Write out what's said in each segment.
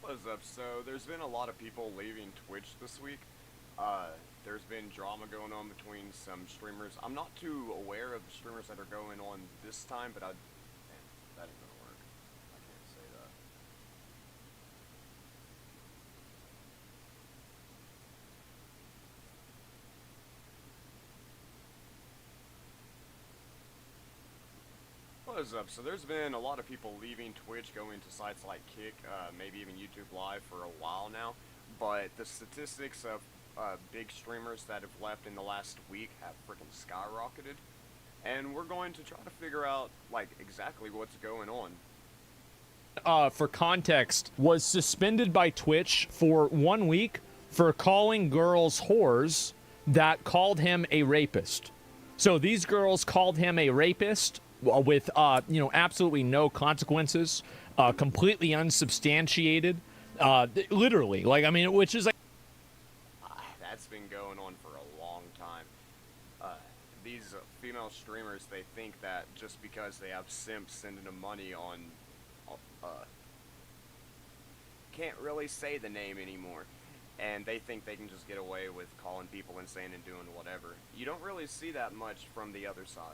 What's up? So there's been a lot of people leaving Twitch this week. There's been drama going on between some streamers. I'm not too aware of the streamers that are going on this time, but man, that ain't gonna work. I can't say that. What is up? So there's been a lot of people leaving Twitch, going to sites like Kick, maybe even YouTube Live for a while now. But the statistics of big streamers that have left in the last week have freaking skyrocketed. And we're going to try to figure out, like, exactly what's going on. For context, was suspended by Twitch for 1 week for calling girls whores that called him a rapist. So these girls called him a rapist with, absolutely no consequences, completely unsubstantiated, literally. Which is like... That's been going on for a long time. These female streamers, they think that just because they have simps sending them money on, can't really say the name anymore, and they think they can just get away with calling people insane and doing whatever. You don't really see that much from the other side.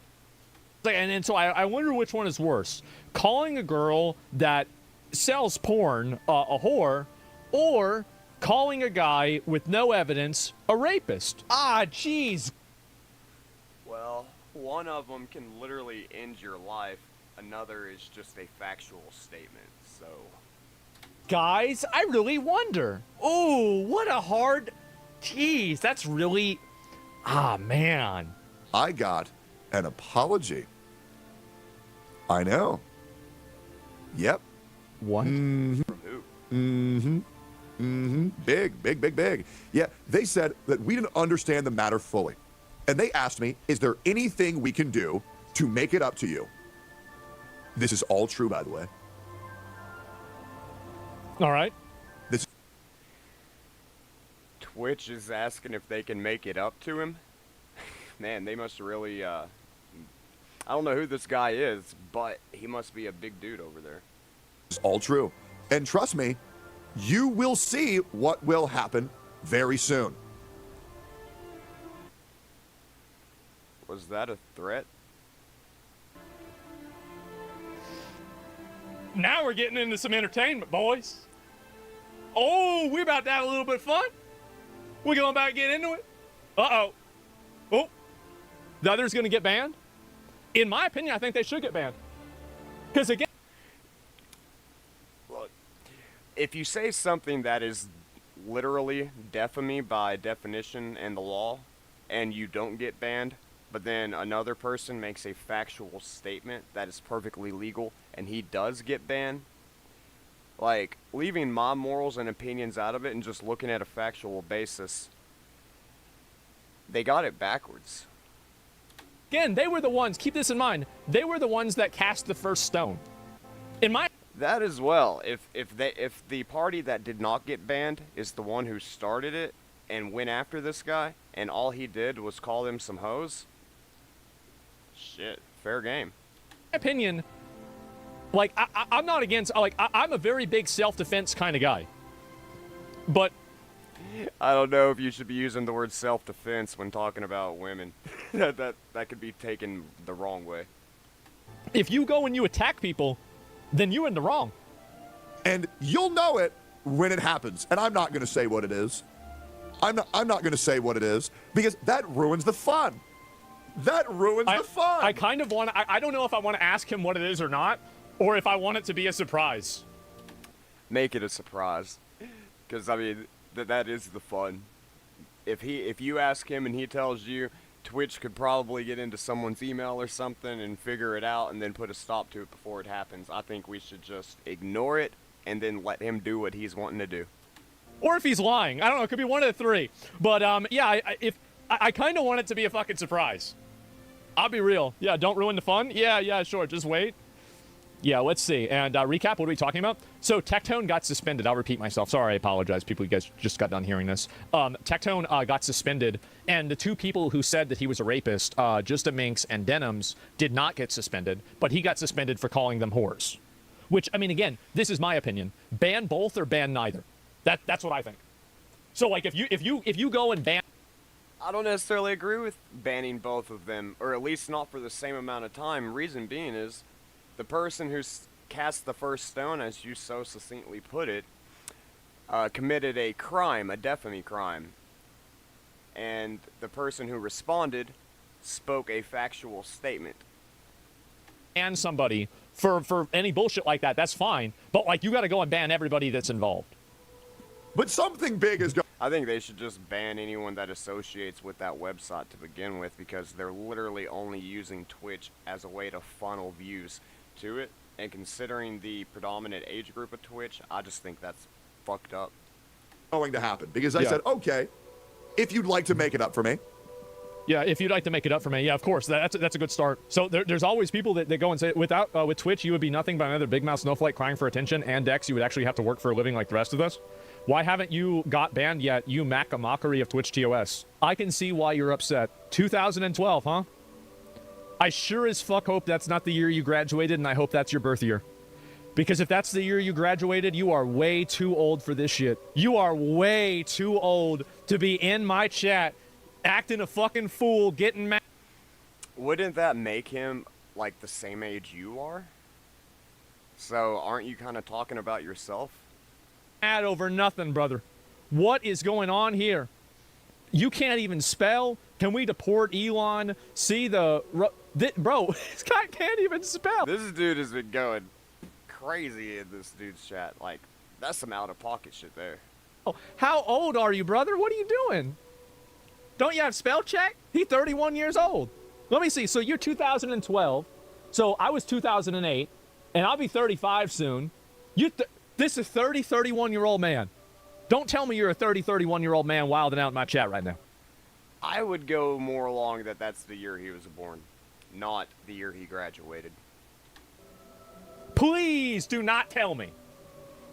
And so I wonder which one is worse. Calling a girl that sells porn a whore, or calling a guy with no evidence a rapist. Jeez. Well, one of them can literally end your life. Another is just a factual statement, so... Guys, I really wonder. Oh, what a hard... Jeez, that's really... man. I got an apology. I know. Yep. What? From who? Big. Yeah, they said that we didn't understand the matter fully. And they asked me, is there anything we can do to make it up to you? This is all true, by the way. All right. Twitch is asking if they can make it up to him. Man, they must really, I don't know who this guy is, but he must be a big dude over there. It's all true. And trust me, you will see what will happen very soon. Was that a threat? Now we're getting into some entertainment, boys. Oh, we're about to have a little bit of fun. We're going back and get into it. Uh-oh. Oh, the other's going to get banned? In my opinion, I think they should get banned. Because again... Look, if you say something that is literally defaming by definition and the law, and you don't get banned, but then another person makes a factual statement that is perfectly legal, and he does get banned, like, leaving my morals and opinions out of it and just looking at a factual basis, they got it backwards. Again, they were the ones, keep this in mind, they were the ones that cast the first stone. That as well. If the party that did not get banned is the one who started it and went after this guy, and all he did was call them some hoes, shit, fair game. My opinion, like, I'm not against, like, I'm a very big self-defense kind of guy. But I don't know if you should be using the word self-defense when talking about women. that could be taken the wrong way. If you go and you attack people, then you're in the wrong. And you'll know it when it happens. And I'm not going to say what it is. I'm not going to say what it is, because that ruins the fun. That ruins the fun. I kind of want to, I don't know if I want to ask him what it is or not, or if I want it to be a surprise. Make it a surprise. Because, I mean, that is the fun. If you ask him and he tells you, Twitch could probably get into someone's email or something and figure it out and then put a stop to it before it happens, I think we should just ignore it and then let him do what he's wanting to do. Or if he's lying. I don't know. It could be one of the three. But, yeah, I kind of want it to be a fucking surprise. I'll be real. Yeah, don't ruin the fun. Yeah, sure. Just wait. Yeah, let's see. And recap, what are we talking about? So Tectone got suspended. I'll repeat myself. Sorry, I apologize. People, you guys just got done hearing this. Tectone got suspended, and the two people who said that he was a rapist, Justa Minx and Denims, did not get suspended, but he got suspended for calling them whores. Which, I mean, again, this is my opinion. Ban both or ban neither. That's what I think. So, like, if you go and ban... I don't necessarily agree with banning both of them, or at least not for the same amount of time. Reason being is the person who cast the first stone, as you so succinctly put it, committed a crime, a defamy crime. And the person who responded spoke a factual statement. ban somebody for any bullshit like that, that's fine. But, like, you got to go and ban everybody that's involved. But something big is going. I think they should just ban anyone that associates with that website to begin with, because they're literally only using Twitch as a way to funnel views to it. And considering the predominant age group of Twitch, I just think that's fucked up. Going to happen because I Yeah. said, okay, if you'd like to make it up for me, Yeah, if you'd like to make it up for me, yeah, of course, that's a good start. So there's always people that go and say, with Twitch, you would be nothing but another big mouth snowflake crying for attention, and Dex, you would actually have to work for a living like the rest of us. Why haven't you got banned yet, you mac a mockery of Twitch TOS? I can see why you're upset. 2012, huh? I sure as fuck hope that's not the year you graduated, and I hope that's your birth year. Because if that's the year you graduated, you are way too old for this shit. You are way too old to be in my chat acting a fucking fool, getting mad. Wouldn't that make him, like, the same age you are? So, aren't you kind of talking about yourself? Mad over nothing, brother. What is going on here? You can't even spell? Can we deport Elon? See the... bro, this guy can't even spell. This dude has been going crazy in this dude's chat. Like, that's some out-of-pocket shit there. Oh, how old are you, brother? What are you doing? Don't you have spell check? He's 31 years old. Let me see. So you're 2012. So I was 2008, and I'll be 35 soon. This is a 30, 31-year-old man. Don't tell me you're a 30, 31-year-old man wilding out in my chat right now. I would go more along that that's the year he was born, not the year he graduated. Please do not tell me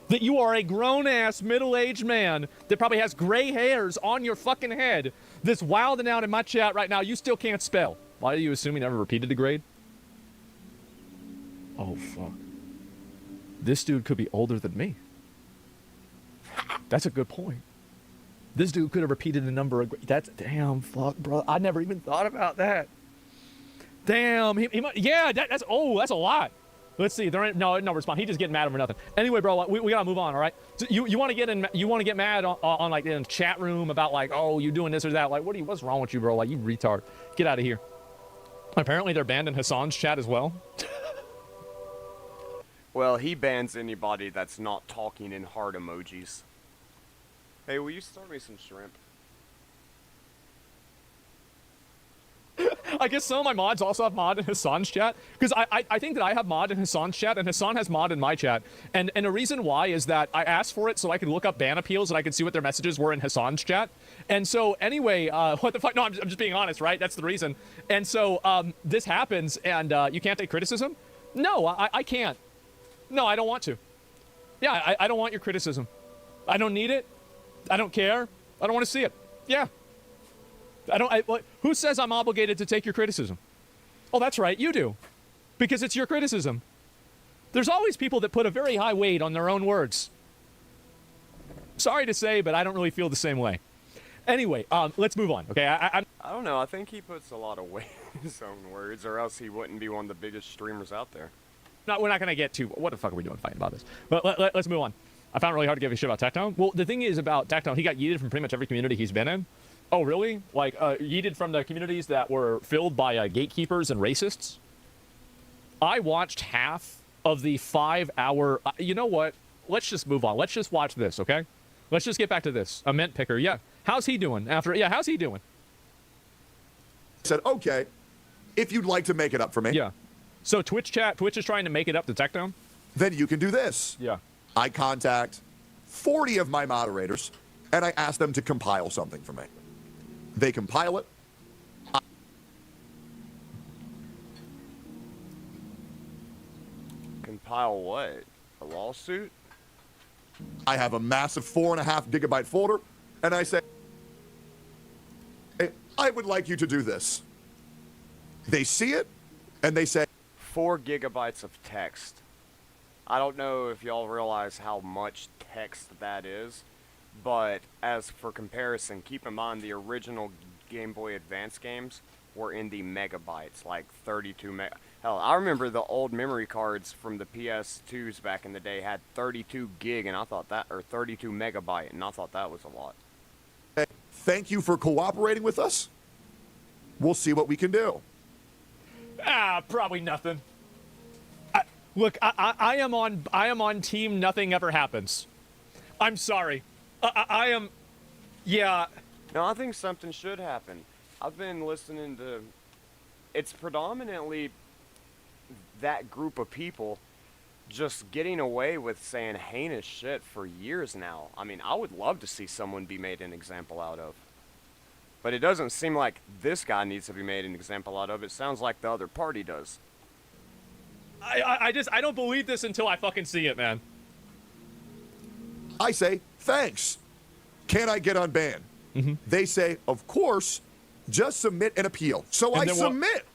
that you are a grown-ass, middle-aged man that probably has gray hairs on your fucking head that's wilding out in my chat right now. You still can't spell. Why do you assume he never repeated the grade? Oh, fuck. This dude could be older than me. That's a good point. This dude could have repeated the number of... That's... Damn, fuck, bro. I never even thought about that. Damn. He might... Yeah, that's... Oh, that's a lot. Let's see. There ain't no response. He just getting mad over nothing. Anyway, bro, we gotta move on. All right. So you want to get mad on like in the chat room about like, oh, you doing this or that? Like, what's wrong with you, bro? Like, you retard. Get out of here. Apparently, they're banned in Hassan's chat as well. Well, he bans anybody that's not talking in heart emojis. Hey, will you start me some shrimp? I guess some of my mods also have mod in Hassan's chat, because I think that I have mod in Hassan's chat, and Hassan has mod in my chat. And the reason why is that I asked for it so I could look up ban appeals and I could see what their messages were in Hassan's chat. And so anyway, what the fuck? No, I'm just being honest, right? That's the reason. And so this happens, and you can't take criticism? No, I can't. No, I don't want to. Yeah, I don't want your criticism. I don't need it. I don't care. I don't want to see it. Yeah. Who says I'm obligated to take your criticism? Oh, that's right, you do. Because it's your criticism. There's always people that put a very high weight on their own words. Sorry to say, but I don't really feel the same way. Anyway, let's move on, okay? I don't know. I think he puts a lot of weight in his own words, or else he wouldn't be one of the biggest streamers out there. We're not going to get to... What the fuck are we doing fighting about this? But let's move on. I found it really hard to give a shit about Tectone. Well, the thing is about Tectone, he got yeeted from pretty much every community he's been in. Oh, really? Like, yeeted from the communities that were filled by gatekeepers and racists? I watched half of the 5-hour... you know what? Let's just move on. Let's just watch this, okay? Let's just get back to this. A mint picker, yeah. How's he doing after... Yeah, how's he doing? Said, okay, if you'd like to make it up for me, Yeah. So Twitch is trying to make it up to Tectone? then you can do this. Yeah. I contact 40 of my moderators, and I ask them to compile something for me. They compile it. Compile what? A lawsuit? I have a massive 4.5 gigabyte folder, and I say, hey, I would like you to do this. They see it, and they say, 4 gigabytes of text. I don't know if y'all realize how much text that is, but as for comparison, keep in mind the original Game Boy Advance games were in the megabytes, like 32 meg. Hell, I remember the old memory cards from the PS2s back in the day had 32 gig, and I thought that, or 32 megabyte, and I thought that was a lot. Thank you for cooperating with us. We'll see what we can do. Probably nothing. Look, I am on team nothing ever happens. I'm sorry. I am, yeah. No, I think something should happen. I've been listening to, it's predominantly that group of people just getting away with saying heinous shit for years now. I mean, I would love to see someone be made an example out of. But it doesn't seem like this guy needs to be made an example out of. It sounds like the other party does. I don't believe this until I fucking see it, man. I say, thanks. Can I get unbanned? Mm-hmm. They say, of course, just submit an appeal. So And I then what? submit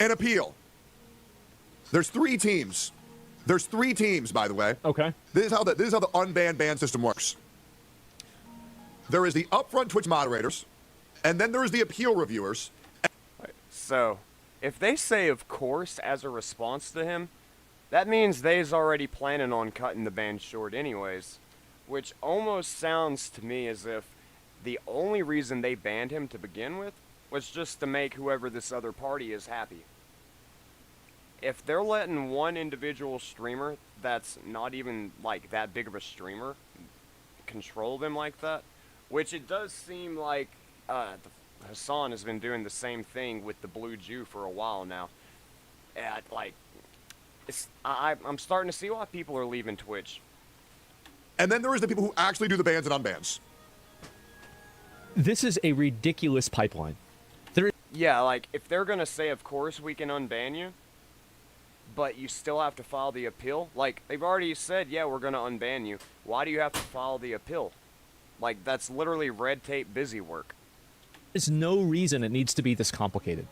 an appeal. There's 3 teams. There's 3 teams, by the way. Okay. This is how the unbanned ban system works. There is the upfront Twitch moderators, and then there is the appeal reviewers. So, if they say of course as a response to him, that means they's already planning on cutting the ban short anyways, which almost sounds to me as if the only reason they banned him to begin with was just to make whoever this other party is happy. If they're letting one individual streamer that's not even like that big of a streamer control them like that, which it does seem like Hassan has been doing the same thing with the Blue Jew for a while now. I'm starting to see why people are leaving Twitch. And then there is the people who actually do the bans and unbans. This is a ridiculous pipeline. Yeah, like, if they're gonna say, of course we can unban you, but you still have to file the appeal, like, they've already said, yeah, we're gonna unban you. Why do you have to file the appeal? Like, that's literally red tape busy work. There's no reason it needs to be this complicated.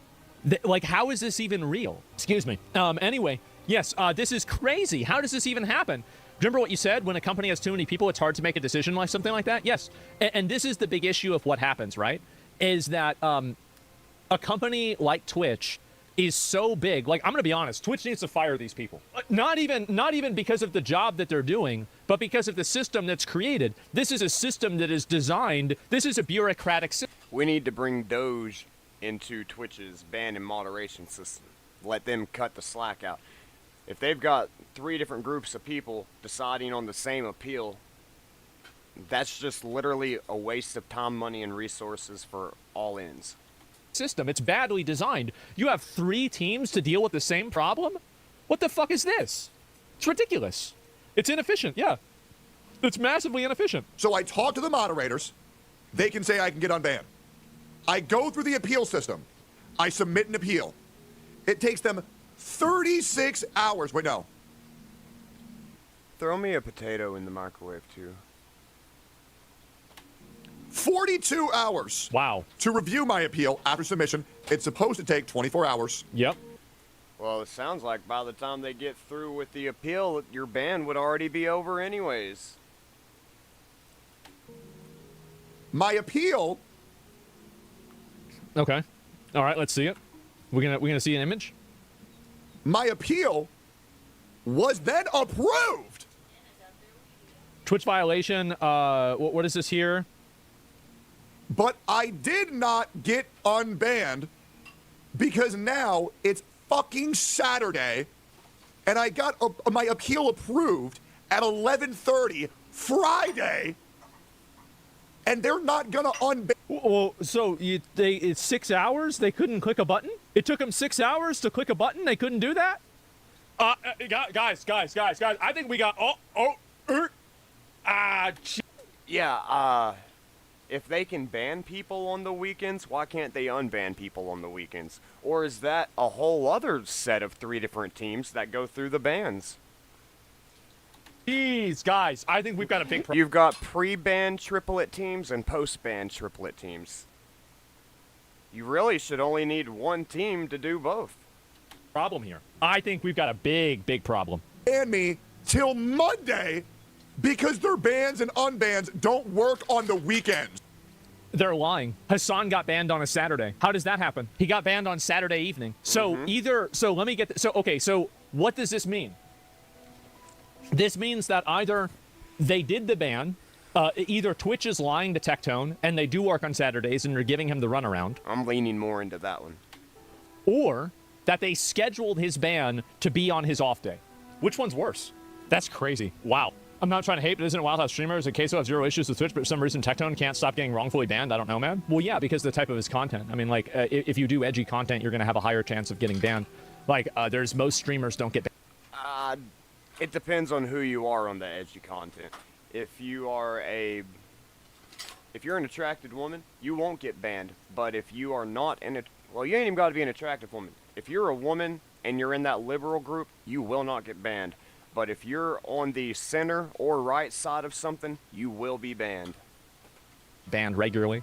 Like, how is this even real? Excuse me. Anyway, yes, this is crazy. How does this even happen? Remember what you said? When a company has too many people, it's hard to make a decision like something like that? Yes. And this is the big issue of what happens, right? Is that a company like Twitch is so big. Like, I'm going to be honest, Twitch needs to fire these people. Not even because of the job that they're doing, but because of the system that's created. This is a system that is designed. This is a bureaucratic system. We need to bring Doge into Twitch's ban and moderation system. Let them cut the slack out. If they've got 3 different groups of people deciding on the same appeal, that's just literally a waste of time, money, and resources for all ends. System. It's badly designed. You have 3 teams to deal with the same problem? What the fuck is this? It's ridiculous. It's inefficient, yeah. It's massively inefficient. So I talk to the moderators. They can say I can get unbanned. I go through the appeal system. I submit an appeal. It takes them 36 hours. Wait, no. Throw me a potato in the microwave, too. 42 hours. Wow. To review my appeal after submission. It's supposed to take 24 hours. Yep. Well, it sounds like by the time they get through with the appeal, your ban would already be over anyways. My appeal. Okay. All right, let's see it. We're gonna see an image? My appeal was then approved. Twitch violation, what is this here? But I did not get unbanned because now it's fucking Saturday and I got my appeal approved at 11:30 Friday and they're not gonna unban. Well, so it's 6 hours? They couldn't click a button? It took them 6 hours to click a button? They couldn't do that? Guys, I think we got, Yeah, if they can ban people on the weekends, why can't they unban people on the weekends? Or is that a whole other set of 3 different teams that go through the bans? Jeez, guys, I think we've got a big problem. You've got pre-ban triplet teams and post-ban triplet teams. You really should only need one team to do both. Here. I think we've got a big problem. ban me till Monday because their bans and unbans don't work on the weekends. They're lying. Hassan got banned on a Saturday. How does that happen? He got banned on Saturday evening. So so let me get, so what does this mean? This means that either they did the ban, either Twitch is lying to Tectone and they do work on Saturdays and you're giving him the runaround, I'm leaning more into that one. or that they scheduled his ban to be on his off day. Which one's worse? That's crazy. Wow. I'm not trying to hate, but isn't it wild how streamers in Queso have zero issues with Twitch, but for some reason Tectone can't stop getting wrongfully banned? I don't know, man. Well, yeah, because the type of his content. I mean, like, if you do edgy content, you're going to have a higher chance of getting banned. Like, there's most streamers don't get banned. It depends on who you are on the edgy content. If you're an attracted woman, you won't get banned. But if you are not well, you ain't even got to be an attractive woman. If you're a woman and you're in that liberal group, you will not get banned. But if you're on the center or right side of something, you will be banned. Banned regularly.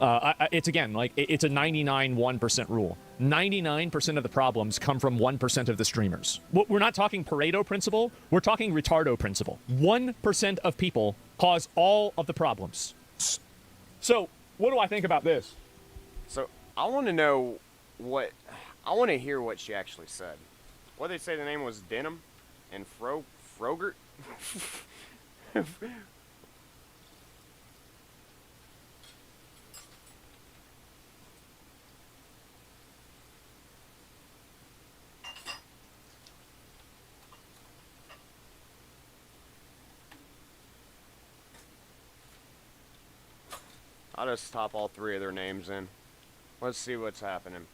It's again, like, it's a 99-1% rule. 99% of the problems come from 1% of the streamers. We're not talking Pareto principle. We're talking retardo principle. 1% of people cause all of the problems. So, what do I think about this? So, I want to know I want to hear what she actually said. What did they say the name was? Denim? And Frogert? I'll just type all three of their names in. Let's see what's happening.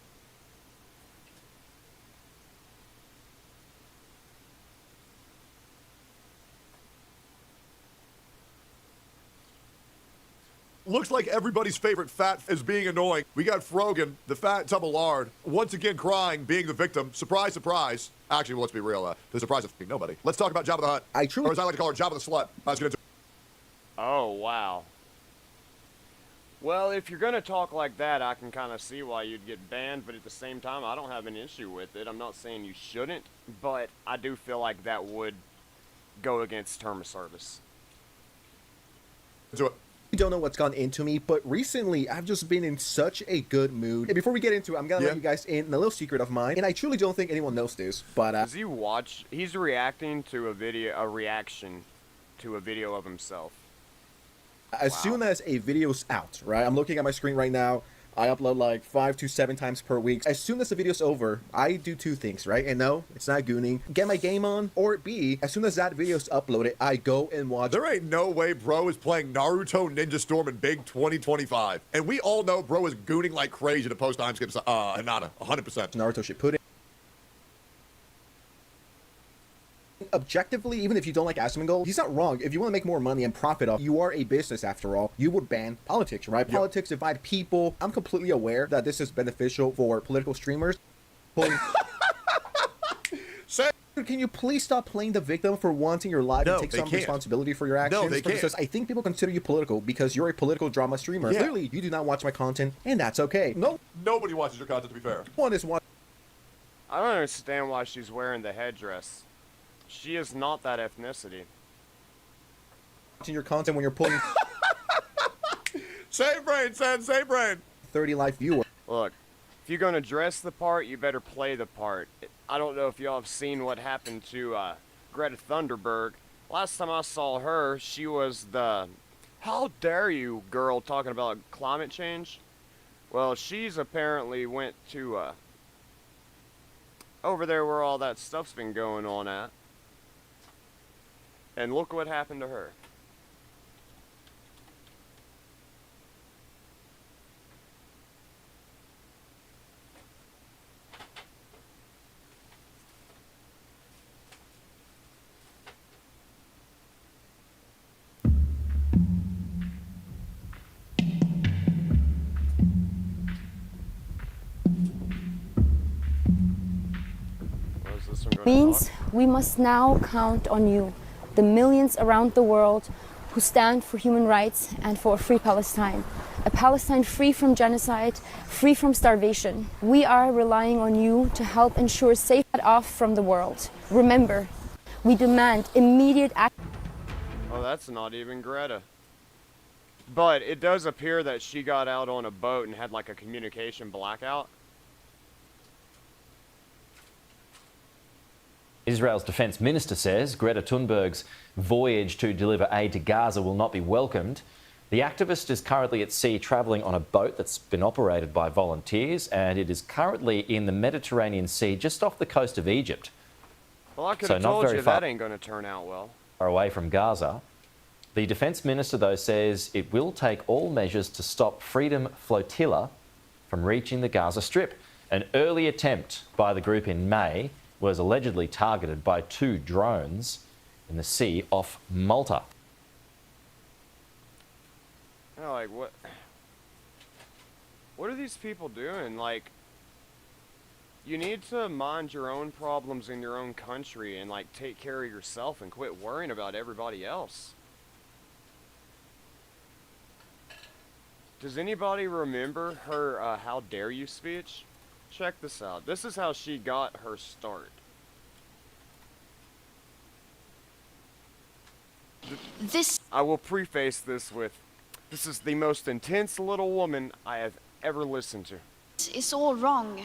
Looks like everybody's favorite fat is being annoying. We got Frogan, the fat tub of lard, once again crying, being the victim. Surprise, surprise. Actually, let's be real. The surprise is nobody. Let's talk about Jabba the Hutt. Or as I like to call her, Jabba the Slut. Let's get into. Oh, wow. Well, if you're going to talk like that, I can kind of see why you'd get banned, but at the same time, I don't have an issue with it. I'm not saying you shouldn't, but I do feel like that would go against term of service. Into it. You don't know what's gone into me, but recently I've just been in such a good mood. Hey, before we get into it, I'm gonna let you guys in a little secret of mine, and I truly don't think anyone knows this, but Does he watch? He's reacting to a reaction to a video of himself. As soon as a video's out, right? I'm looking at my screen right now. I upload like 5 to 7 times per week. As soon as the video's over, I do 2 things, right? And no, it's not gooning. Get my game on, or B, as soon as that video's uploaded, I go and watch. There ain't no way bro is playing Naruto Ninja Storm in Big 2025. And we all know bro is gooning like crazy to post time skips. Hinata, 100%. Naruto Shippuden. Objectively, even if you don't like Asmongold, he's not wrong. If you want to make more money and profit off, you are a business after all. You would ban politics, right? Yep. Politics divide people. I'm completely aware that this is beneficial for political streamers. Say, Can you please stop playing the victim for wanting your life No, and take they some can't. responsibility for your actions? No, they can't. Because I think people consider you political because you're a political drama streamer. Yeah. Clearly, you do not watch my content, and that's okay. No nobody watches your content, to be fair. one is watching I don't understand why she's wearing the headdress. She is not that ethnicity. your content when you're pulling Save brain, son, save brain. 30 live viewers. Look, if you're going to dress the part, you better play the part. I don't know if y'all have seen what happened to Greta Thunberg. Last time I saw her, she was the "how dare you" girl talking about climate change. Well, she's apparently went to over there where all that stuff's been going on at. And look what happened to her. What is this one gonna Means talk? we must now count on you, the millions around the world who stand for human rights and for a free Palestine. A Palestine free from genocide, free from starvation. We are relying on you to help ensure safe cut off from the world. Remember, We demand immediate action. Oh, that's not even Greta. But it does appear that she got out on a boat and had like a communication blackout. Israel's defence minister says Greta Thunberg's voyage to deliver aid to Gaza will not be welcomed. The activist is currently at sea travelling on a boat that's been operated by volunteers, and it is currently in the Mediterranean Sea just off the coast of Egypt, Well, I could So have not told very you far. that ain't going to turn out well. far away from Gaza. The defence minister, though, says it will take all measures to stop Freedom Flotilla from reaching the Gaza Strip. An early attempt by the group in May was allegedly targeted by 2 drones in the sea off Malta. You know, like, what are these people doing? Like, you need to mind your own problems in your own country and, like, take care of yourself and quit worrying about everybody else. Does anybody remember her "How dare you" speech? Check this out. This is how she got her start. I will preface this with, this is the most intense little woman I have ever listened to. It's all wrong.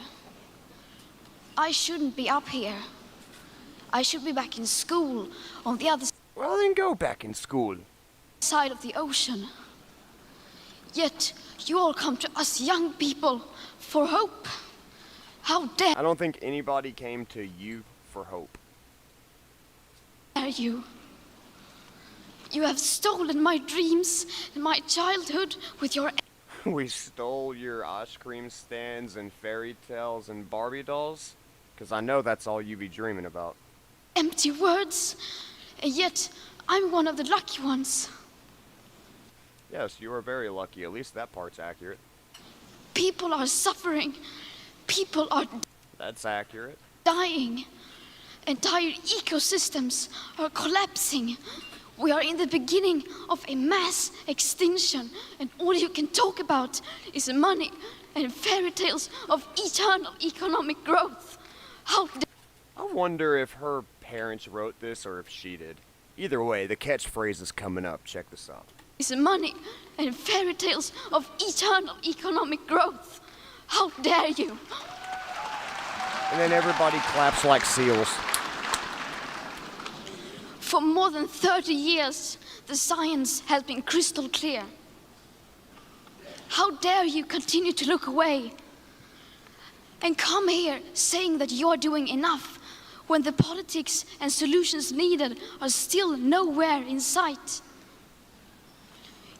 I shouldn't be up here. I should be back in school on the other Well, then go back in school. side of the ocean. Yet you all come to us young people for hope. How dare I don't think anybody came to you for hope. you? You have stolen my dreams and my childhood with your We stole your ice cream stands and fairy tales and Barbie dolls? Because I know that's all you be dreaming about. empty words. And yet I'm one of the lucky ones. Yes, you are very lucky. At least that part's accurate. People are suffering. People are That's accurate. dying. Entire ecosystems are collapsing. We are in the beginning of a mass extinction, and all you can talk about is money and fairy tales of eternal economic growth. How I wonder if her parents wrote this or if she did. Either way, the catchphrase is coming up. Check this out. is money and fairy tales of eternal economic growth? How dare you? And then everybody claps like seals. For more than 30 years, the science has been crystal clear. How dare you continue to look away and come here saying that you're doing enough when the politics and solutions needed are still nowhere in sight?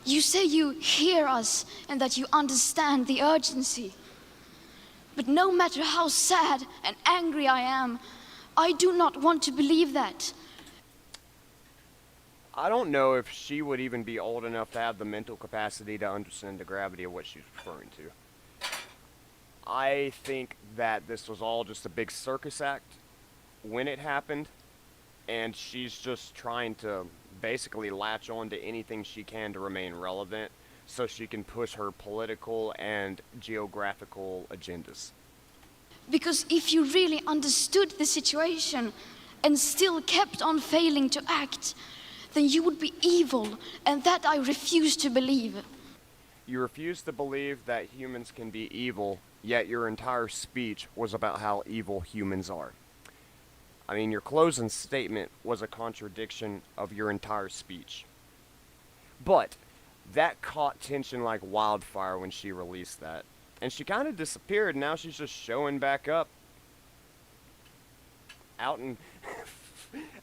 You say you hear us and that you understand the urgency. But no matter how sad and angry I am, I do not want to believe that. I don't know if she would even be old enough to have the mental capacity to understand the gravity of what she's referring to. I think that this was all just a big circus act when it happened, and she's just trying to basically latch on to anything she can to remain relevant so she can push her political and geographical agendas. Because if you really understood the situation and still kept on failing to act, then you would be evil, and that I refuse to believe. You refuse to believe that humans can be evil, yet your entire speech was about how evil humans are. I mean, your closing statement was a contradiction of your entire speech. But that caught tension like wildfire when she released that. And she kind of disappeared, and now she's just showing back up. Out in,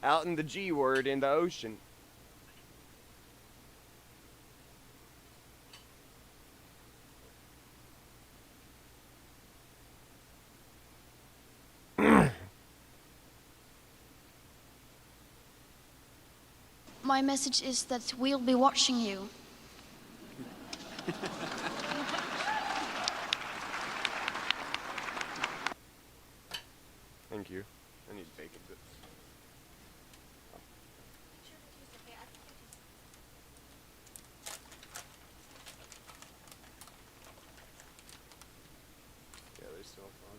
out in the G word in the ocean. My message is that we'll be watching you. Thank you. I need bacon bits. Yeah, they still fun.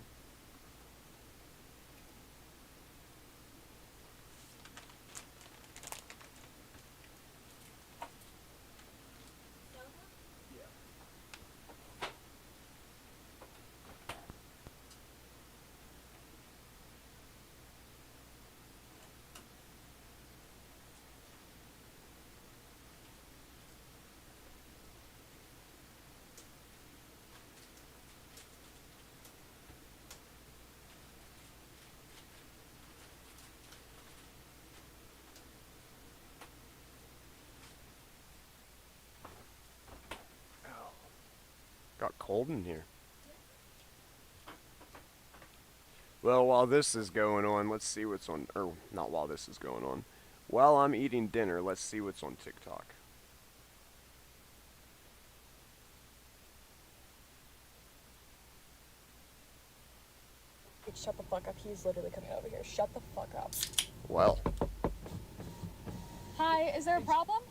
got cold in here. Well, while this is going on, let's see what's on, or not while this is going on. While I'm eating dinner, let's see what's on TikTok. Shut the fuck up. He's literally coming over here. Shut the fuck up. Well, Hi, is there a problem?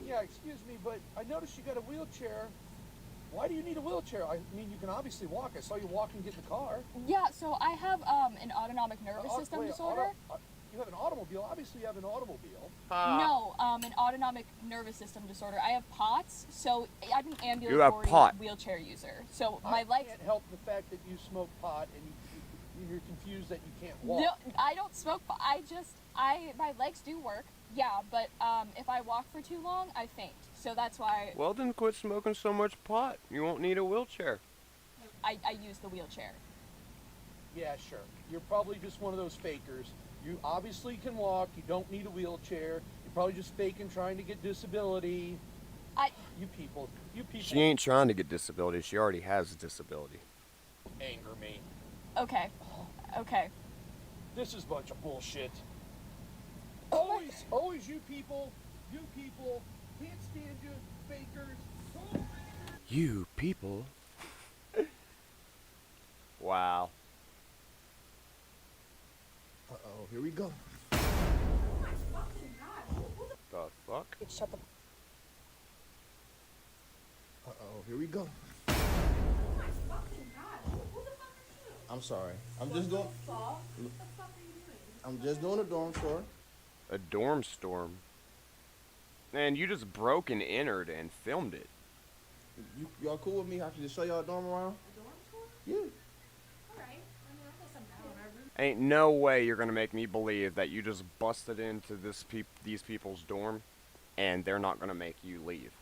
Yeah, excuse me, but I noticed you got a wheelchair. Why do you need a wheelchair? I mean, you can obviously walk. I saw you walk and get in the car. Yeah, so I have an autonomic nervous system Wait, disorder. you have an automobile. Obviously, you have an automobile. No, an autonomic nervous system disorder. I have POTS, so I'm an ambulatory POT. wheelchair user. So my legs. I can't help the fact that you smoke pot and you're confused that you can't walk. No, I don't smoke. My legs do work. Yeah, but if I walk for too long, I faint. So that's why well then quit smoking so much pot. You won't need a wheelchair. I use the wheelchair. Yeah, sure. You're probably just one of those fakers. You obviously can walk. You don't need a wheelchair. You're probably just faking trying to get disability. You people. She ain't trying to get disability. She already has a disability. Anger me. Okay. Okay. This is a bunch of bullshit. Always you people, can't stand you, fakers. You people. Wow. Uh-oh, here we go. The fuck? Shut the. Uh-oh, here we go. I'm sorry. I'm just doing a dorm tour. A dorm storm. Man, you just broke and entered and filmed it. Y'all cool with me? I can just show y'all a dorm around? A dorm tour? Yeah. Alright. I mean, I guess I'm down. Ain't no way you're gonna make me believe that you just busted into these people's dorm and they're not gonna make you leave.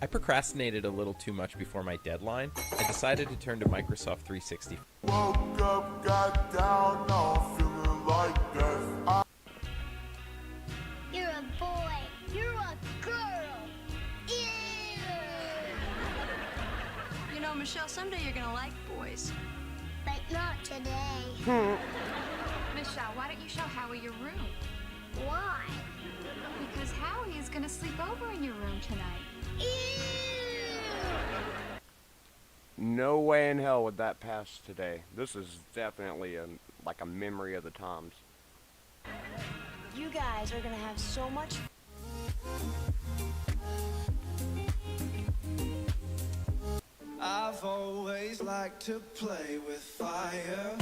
I procrastinated a little too much before my deadline. I decided to turn to Microsoft 360. Woke up, got down, now feeling like death. You're a boy. You're a girl. Ew. You know, Michelle, someday you're gonna like boys. But not today. Michelle, why don't you show Howie your room? Why? Because Howie is gonna sleep over in your room tonight. Ew. No way in hell would that pass today. This is definitely like a memory of the times. You guys are gonna have so much. I've always liked to play with fire.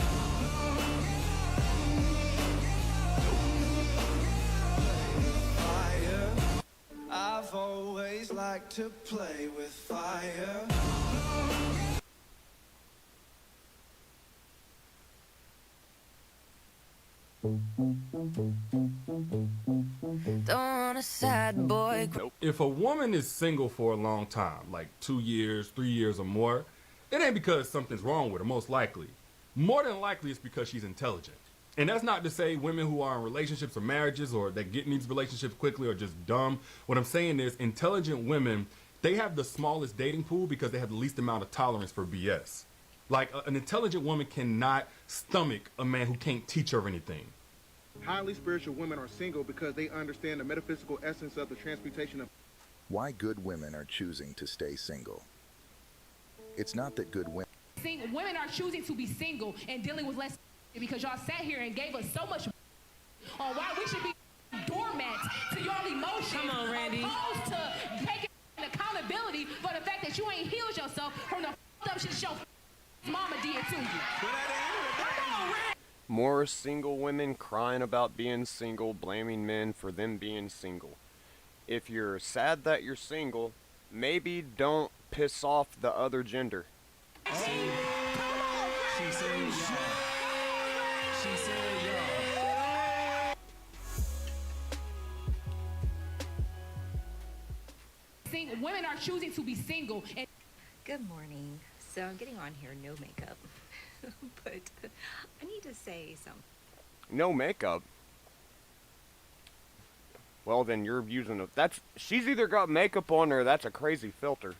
I've always liked to play with fire. Don't want a sad boy. Nope. If a woman is single for a long time, like 2 years, 3 years or more, it ain't because something's wrong with her, most likely. More than likely it's because she's intelligent. And that's not to say women who are in relationships or marriages or that get in these relationships quickly are just dumb. What I'm saying is intelligent women, they have the smallest dating pool because they have the least amount of tolerance for BS. Like an intelligent woman cannot stomach a man who can't teach her anything. Highly spiritual women are single because they understand the metaphysical essence of the transmutation of. Why good women are choosing to stay single. It's not that good women. Women are choosing to be single and dealing with less because y'all sat here and gave us so much on why we should be doormats to y'all emotions. Come on, Randy. Opposed to taking accountability for the fact that you ain't healed yourself from the up shit your mama did to you. Come on, Randy. More single women crying about being single, blaming men for them being single. If you're sad that you're single, maybe don't piss off the other gender. She said y'all. She said y'all. Women are choosing to be single. And good morning. So I'm getting on here, no makeup. But I need to say something. No makeup? Well, then you're using a... She's either got makeup on or that's a crazy filter.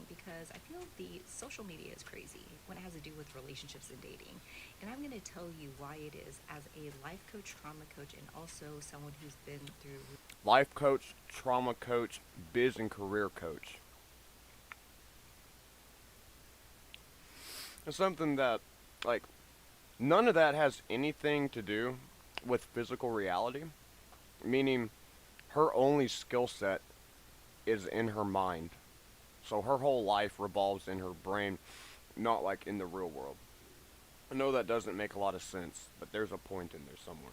Because because I feel the social media is crazy when it has to do with relationships and dating. And I'm going to tell you why it is as a life coach, trauma coach, and also someone who's been through Life coach, trauma coach, biz and career coach. It's something that, like, none of that has anything to do with physical reality. Meaning, her only skill set is in her mind. So her whole life revolves in her brain, not like in the real world. I know that doesn't make a lot of sense, but there's a point in there somewhere.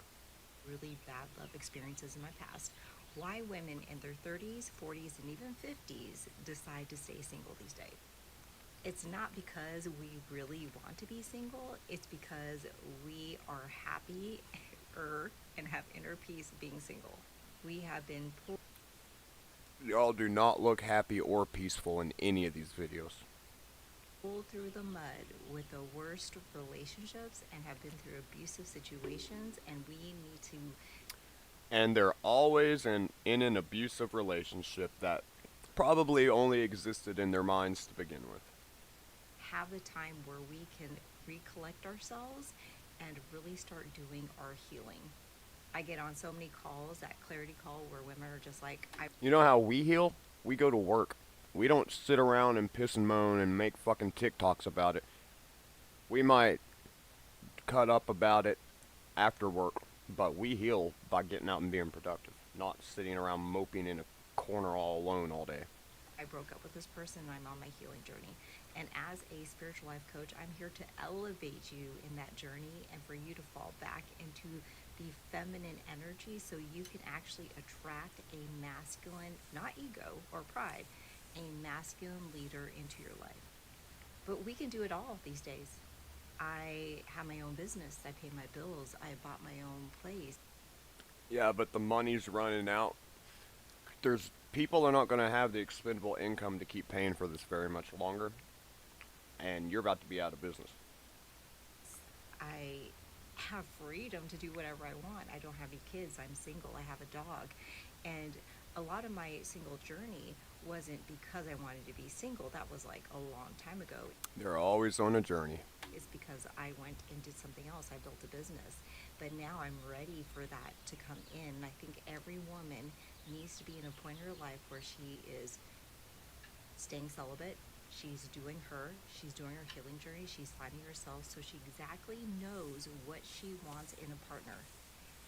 really bad love experiences in my past. Why women in their 30s, 40s, and even 50s decide to stay single these days. It's not because we really want to be single, it's because we are happy and have inner peace being single. We have been Y'all do not look happy or peaceful in any of these videos. pulled through the mud with the worst relationships and have been through abusive situations, and we need to And they're always in an abusive relationship that probably only existed in their minds to begin with. have the time where we can recollect ourselves and really start doing our healing. I get on so many calls, that clarity call, where women are just like, You know how we heal? We go to work. We don't sit around and piss and moan and make fucking TikToks about it. We might cut up about it after work, but we heal by getting out and being productive, not sitting around moping in a corner all alone all day. I broke up with this person and I'm on my healing journey. And as a spiritual life coach, I'm here to elevate you in that journey and for you to fall back into the feminine energy so you can actually attract a masculine, not ego or pride, a masculine leader into your life. But we can do it all these days. I have my own business. I pay my bills. I bought my own place. Yeah, but the money's running out. People are not going to have the expendable income to keep paying for this very much longer. And you're about to be out of business. I have freedom to do whatever I want. I don't have any kids. I'm single. I have a dog. And a lot of my single journey wasn't because I wanted to be single. That was like a long time ago. They're always on a journey. It's because I went and did something else. I built a business. But now I'm ready for that to come in. And I think every woman needs to be in a point in her life where she is staying celibate. She's doing she's doing her healing journey, she's finding herself so she exactly knows what she wants in a partner.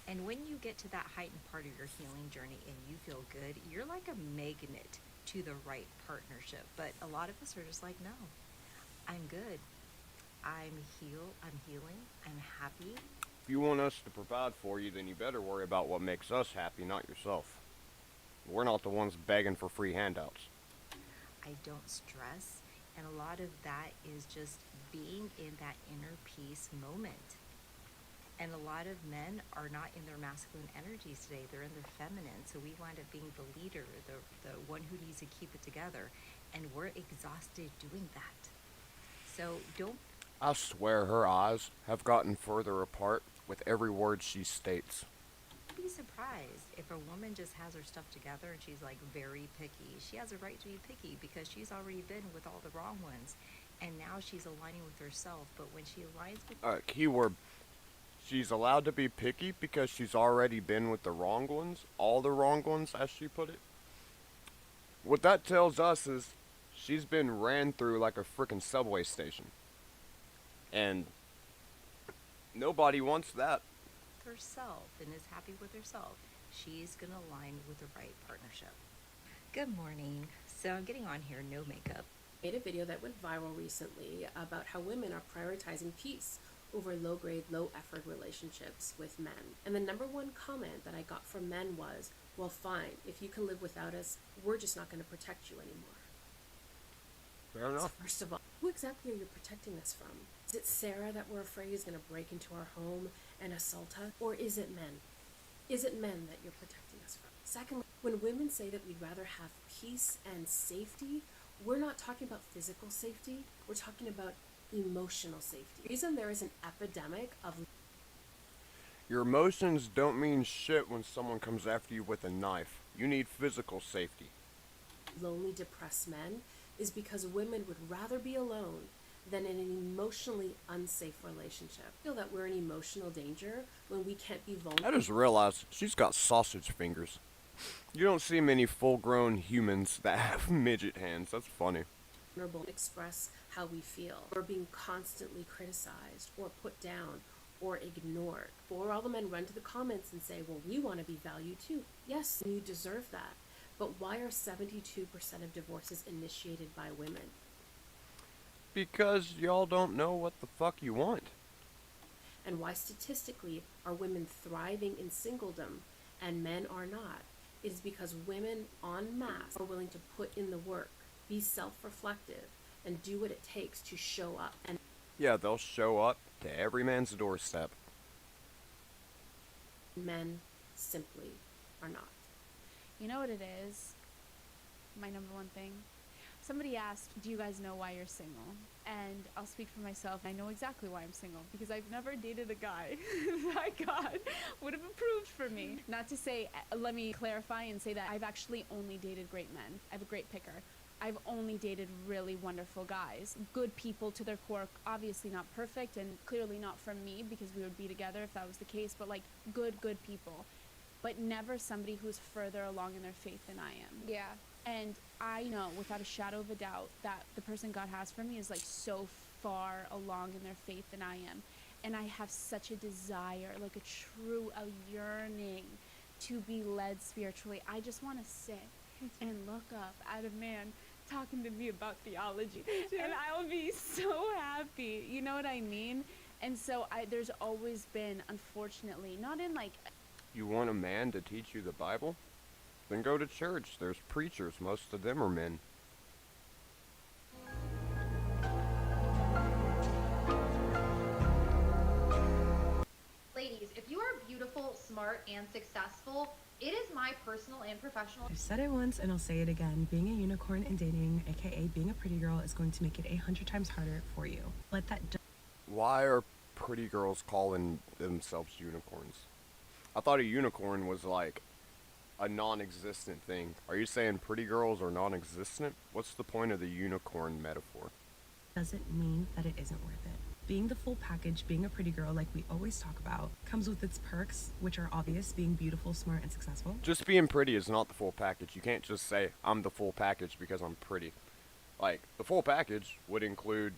And when you get to that heightened part of your healing journey and you feel good, you're like a magnet to the right partnership. But a lot of us are just like, no, I'm good. I'm healing, I'm happy. If you want us to provide for you, then you better worry about what makes us happy, not yourself. We're not the ones begging for free handouts. I don't stress, and a lot of that is just being in that inner peace moment. And a lot of men are not in their masculine energies today, they're in their feminine, so we wind up being the leader, the one who needs to keep it together, and we're exhausted doing that. So don't I swear her eyes have gotten further apart with every word she states. be surprised if a woman just has her stuff together and she's like very picky. She has a right to be picky because she's already been with all the wrong ones, and now she's aligning with herself. But when she aligns with Keyword. She's allowed to be picky because she's already been with the wrong ones, all the wrong ones, as she put it. What that tells us is she's been ran through like a frickin' subway station. And nobody wants that. herself and is happy with herself, she's gonna align with the right partnership. Good morning. So I'm getting on here, no makeup. Made a video that went viral recently about how women are prioritizing peace over low-grade, low-effort relationships with men. And the number one comment that I got from men was, well, fine, if you can live without us, we're just not going to protect you anymore. Fair enough. So first of all, who exactly are you protecting us from? Is it Sarah that we're afraid is going to break into our home and assault us? Or is it men? Is it men that you're protecting us from? Secondly, when women say that we'd rather have peace and safety, we're not talking about physical safety, we're talking about emotional safety. The reason there is an epidemic of Your emotions don't mean shit when someone comes after you with a knife. You need physical safety. lonely, depressed men is because women would rather be alone than in an emotionally unsafe relationship. I feel that we're in emotional danger when we can't be vulnerable. I just realized she's got sausage fingers. You don't see many full-grown humans that have midget hands. That's funny. Express how we feel, or being constantly criticized or put down or ignored. Or all the men run to the comments and say, well, we want to be valued too. Yes, you deserve that. But why are 72% of divorces initiated by women? Because y'all don't know what the fuck you want. And why statistically are women thriving in singledom and men are not? It is because women en masse are willing to put in the work, be self-reflective, and do what it takes to show up. And Yeah, they'll show up to every man's doorstep. men simply are not. You know what it is? My number one thing. Somebody asked, do you guys know why you're single? And I'll speak for myself. I know exactly why I'm single, because I've never dated a guy that God would have approved for me. Not to say, let me clarify and say that I've actually only dated great men. I have a great picker. I've only dated really wonderful guys. Good people to their core, obviously not perfect and clearly not from me, because we would be together if that was the case, but like good people. But never somebody who's further along in their faith than I am. Yeah. And I know without a shadow of a doubt that the person God has for me is like so far along in their faith than I am. And I have such a desire, like a yearning to be led spiritually. I just want to sit and look up at a man talking to me about theology. And I'll be so happy. You know what I mean? And so there's always been, unfortunately, not in like... You want a man to teach you the Bible? Then go to church. There's preachers. Most of them are men. Ladies, if you are beautiful, smart, and successful, it is my personal and professional... I've said it once and I'll say it again. Being a unicorn in dating, aka being a pretty girl, is going to make it 100 times harder for you. Let that... Why are pretty girls calling themselves unicorns? I thought a unicorn was like a non-existent thing. Are you saying pretty girls are non-existent? What's the point of the unicorn metaphor? Doesn't mean that it isn't worth it. Being the full package, being a pretty girl like we always talk about, comes with its perks, which are obvious, being beautiful, smart, and successful. Just being pretty is not the full package. You can't just say, I'm the full package because I'm pretty. Like, the full package would include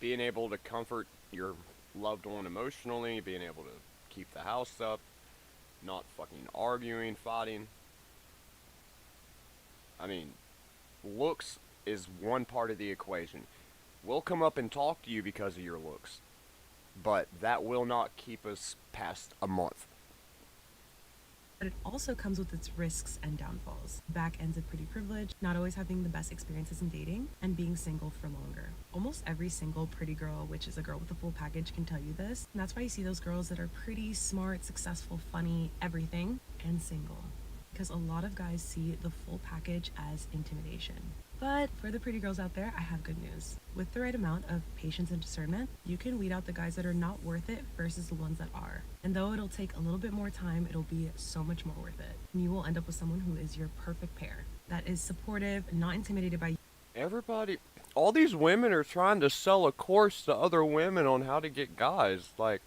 being able to comfort your loved one emotionally, being able to keep the house up, not fucking arguing, fighting. I mean, looks is one part of the equation. We'll come up and talk to you because of your looks, but that will not keep us past a month. But it also comes with its risks and downfalls. Back ends of pretty privilege, not always having the best experiences in dating, and being single for longer. Almost every single pretty girl, which is a girl with a full package, can tell you this. And that's why you see those girls that are pretty, smart, successful, funny, everything, and single. Because a lot of guys see the full package as intimidation. But for the pretty girls out there, I have good news. With the right amount of patience and discernment, you can weed out the guys that are not worth it versus the ones that are. And though it'll take a little bit more time, it'll be so much more worth it. And you will end up with someone who is your perfect pair, that is supportive, not intimidated by you. Everybody, all these women are trying to sell a course to other women on how to get guys. Like,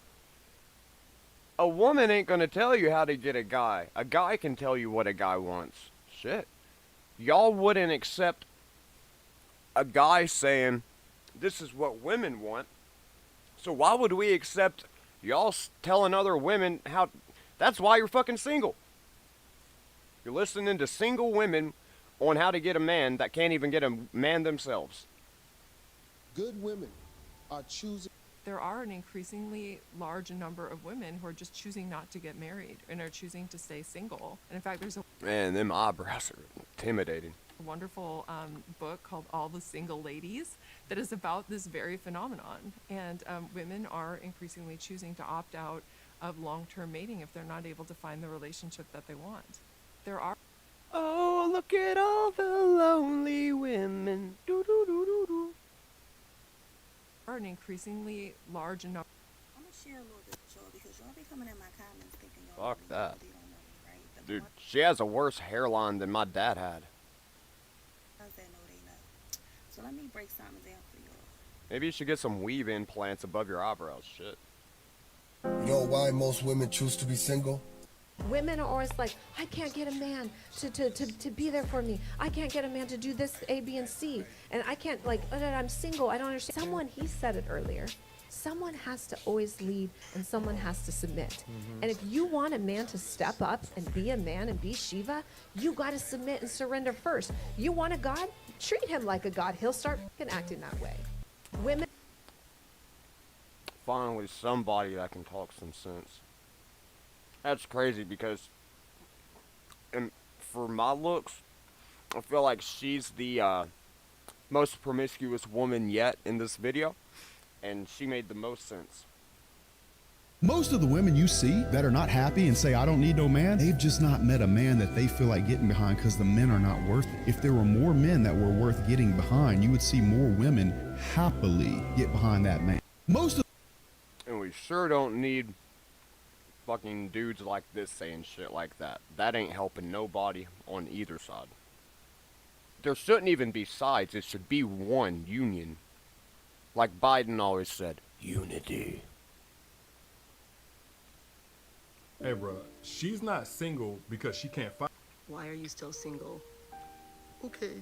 a woman ain't gonna tell you how to get a guy. A guy can tell you what a guy wants. Shit. Y'all wouldn't accept a guy saying, this is what women want. So why would we accept y'all telling other women how... That's why you're fucking single. You're listening to single women on how to get a man that can't even get a man themselves. Good women are choosing... There are an increasingly large number of women who are just choosing not to get married and are choosing to stay single. And in fact, there's a Man, them eyebrows are intimidating. wonderful book called All the Single Ladies that is about this very phenomenon. And women are increasingly choosing to opt out of long-term mating if they're not able to find the relationship that they want. There are... Oh, look at all the lonely women. Do do do do do. Are an increasingly large number. I'm gonna share a little bit with y'all because y'all be coming in my comments thinking y'all Fuck really that. don't know me, right? Dude, she has a worse hairline than my dad had. Guys that know they So let me break something down for you. Maybe you should get some weave implants above your eyebrows. Shit. You know why most women choose to be single? Women are always like, I can't get a man to be there for me. I can't get a man to do this, A, B, and C. And I can't, like, I'm single. I don't understand. Someone, he said it earlier. Someone has to always lead and someone has to submit. And if you want a man to step up and be a man and be Shiva, you got to submit and surrender first. You want a God? Treat him like a God. He'll start fucking acting that way. Women. Finally, somebody that can talk some sense. That's crazy because, and for my looks, I feel like she's the most promiscuous woman yet in this video, and she made the most sense. Most of the women you see that are not happy and say, I don't need no man, they've just not met a man that they feel like getting behind because the men are not worth it. If there were more men that were worth getting behind, you would see more women happily get behind that man. And we sure don't need fucking dudes like this saying shit like that. That ain't helping nobody on either side. There shouldn't even be sides. It should be one union. Like Biden always said, unity. Hey, bro, she's not single because she can't find. Why are you still single? Okay.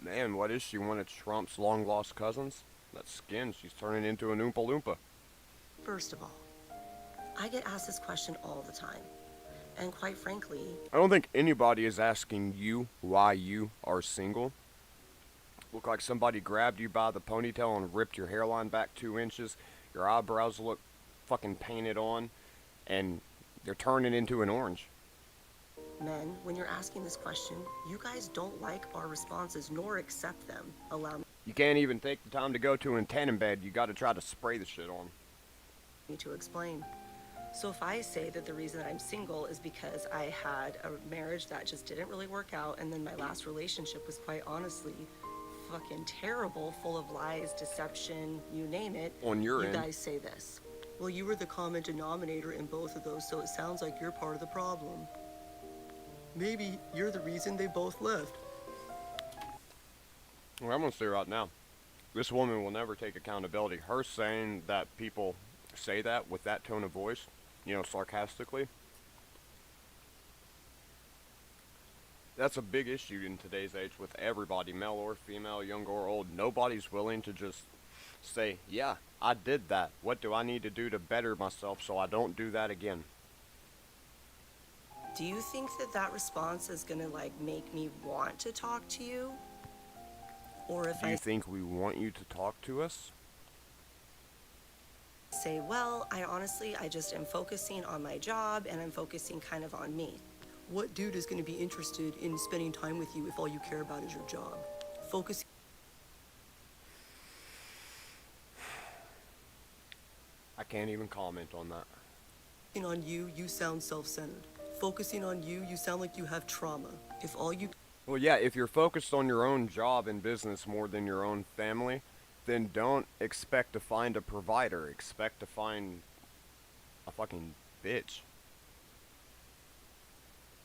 Man, what is she, one of Trump's long-lost cousins? That skin, she's turning into an Oompa Loompa. First of all, I get asked this question all the time. And quite frankly, I don't think anybody is asking you why you are single. Look like somebody grabbed you by the ponytail and ripped your hairline back 2 inches. Your eyebrows look fucking painted on. And you're turning into an orange. men, when you're asking this question, you guys don't like our responses nor accept them. Allow You can't even take the time to go to an tanning bed. You gotta try to spray the shit on. me to explain. So if I say that the reason that I'm single is because I had a marriage that just didn't really work out, and then my last relationship was quite honestly fucking terrible, full of lies, deception, you name it. On your you end. guys say this. Well, you were the common denominator in both of those, so it sounds like you're part of the problem. Maybe you're the reason they both left. Well, I'm gonna say right now, this woman will never take accountability. Her saying that people say that with that tone of voice, you know, sarcastically, that's a big issue in today's age with everybody, male or female, young or old. Nobody's willing to just say, yeah, I did that. What do I need to do to better myself so I don't do that again? Do you think that that response is gonna like make me want to talk to you? Or if Do you I think we want you to talk to us? say, well, I just am focusing on my job and I'm focusing kind of on me. What dude is gonna be interested in spending time with you if all you care about is your job? Focusing I can't even comment on that. on you, you sound self-centered. Focusing on you, you sound like you have trauma. If all you Well, yeah, if you're focused on your own job and business more than your own family, then don't expect to find a provider. Expect to find a fucking bitch.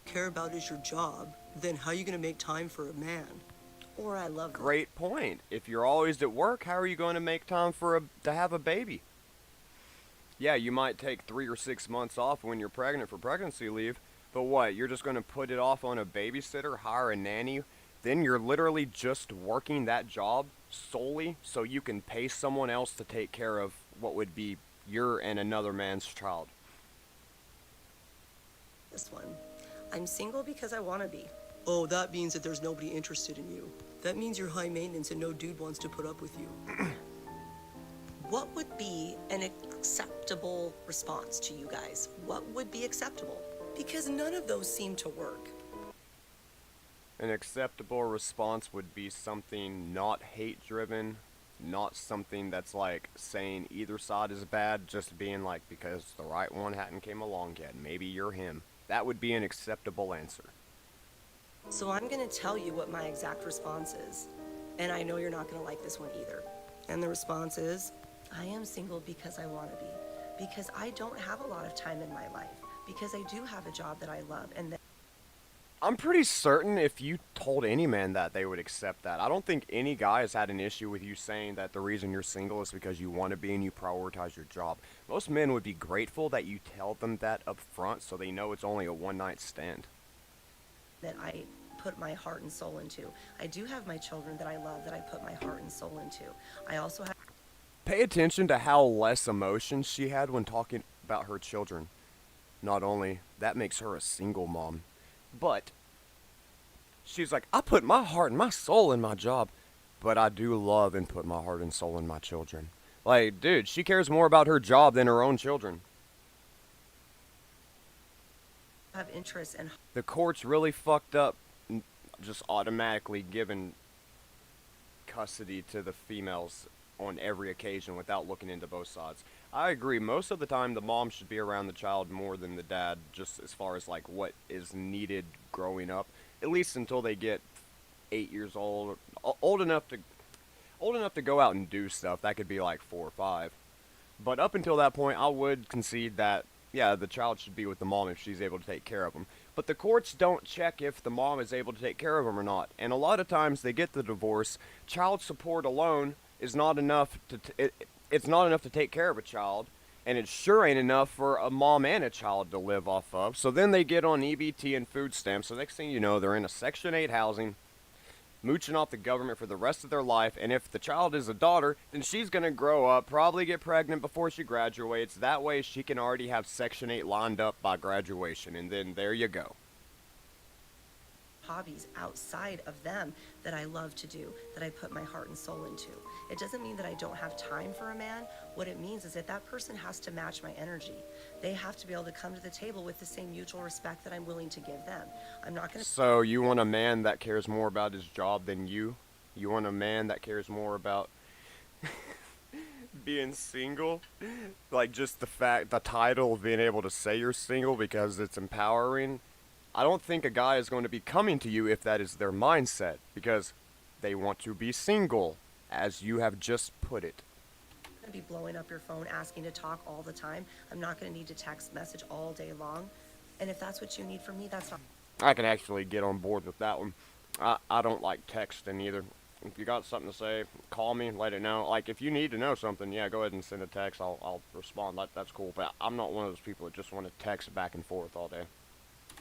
care about is your job, then how are you gonna make time for a man? Or I love Great point. If you're always at work, how are you going to make time to have a baby? Yeah, you might take 3 or 6 months off when you're pregnant for pregnancy leave, but what, you're just going to put it off on a babysitter, hire a nanny, then you're literally just working that job solely so you can pay someone else to take care of what would be your and another man's child. this one. I'm single because I wanna be. Oh, that means that there's nobody interested in you. That means you're high maintenance and no dude wants to put up with you. What would be an acceptable response to you guys? What would be acceptable? Because none of those seem to work. An acceptable response would be something not hate-driven, not something that's like saying either side is bad, just being like, because the right one hadn't came along yet, maybe you're him. That would be an acceptable answer. So I'm gonna tell you what my exact response is. And I know you're not gonna like this one either. And the response is, I am single because I wanna be. Because I don't have a lot of time in my life. Because I do have a job that I love and that I'm pretty certain if you told any man that, they would accept that. I don't think any guy has had an issue with you saying that the reason you're single is because you want to be and you prioritize your job. Most men would be grateful that you tell them that up front so they know it's only a one-night stand. That I put my heart and soul into. I do have my children that I love that I put my heart and soul into. I also have... Pay attention to how less emotion she had when talking about her children. Not only that makes her a single mom, but she's like, I put my heart and my soul in my job, but I do love and put my heart and soul in my children. Like, dude, she cares more about her job than her own children. have interest in... The court's really fucked up, just automatically giving custody to the females on every occasion without looking into both sides. I agree, most of the time the mom should be around the child more than the dad, just as far as like what is needed growing up, at least until they get 8 years old, old enough to go out and do stuff. That could be like 4 or 5. But up until that point, I would concede that, yeah, the child should be with the mom if she's able to take care of them. But the courts don't check if the mom is able to take care of them or not. And a lot of times they get the divorce. Child support alone is not enough to it's not enough to take care of a child, and it sure ain't enough for a mom and a child to live off of. So then they get on EBT and food stamps. So next thing you know, they're in a Section 8 housing, mooching off the government for the rest of their life. And if the child is a daughter, then she's going to grow up, probably get pregnant before she graduates. That way she can already have Section 8 lined up by graduation, and then there you go. Hobbies outside of them that I love to do, that I put my heart and soul into. It doesn't mean that I don't have time for a man. What it means is that that person has to match my energy. They have to be able to come to the table with the same mutual respect that I'm willing to give them. I'm not going to... So you want a man that cares more about his job than you? You want a man that cares more about being single? Like just the title of being able to say you're single because it's empowering? I don't think a guy is going to be coming to you if that is their mindset, because they want to be single, as you have just put it. I'm going to be blowing up your phone asking to talk all the time. I'm not going to need to text message all day long. And if that's what you need from me, that's not... I can actually get on board with that one. I don't like texting either. If you got something to say, call me, let it know. Like, if you need to know something, yeah, go ahead and send a text. I'll respond. That's cool. But I'm not one of those people that just want to text back and forth all day.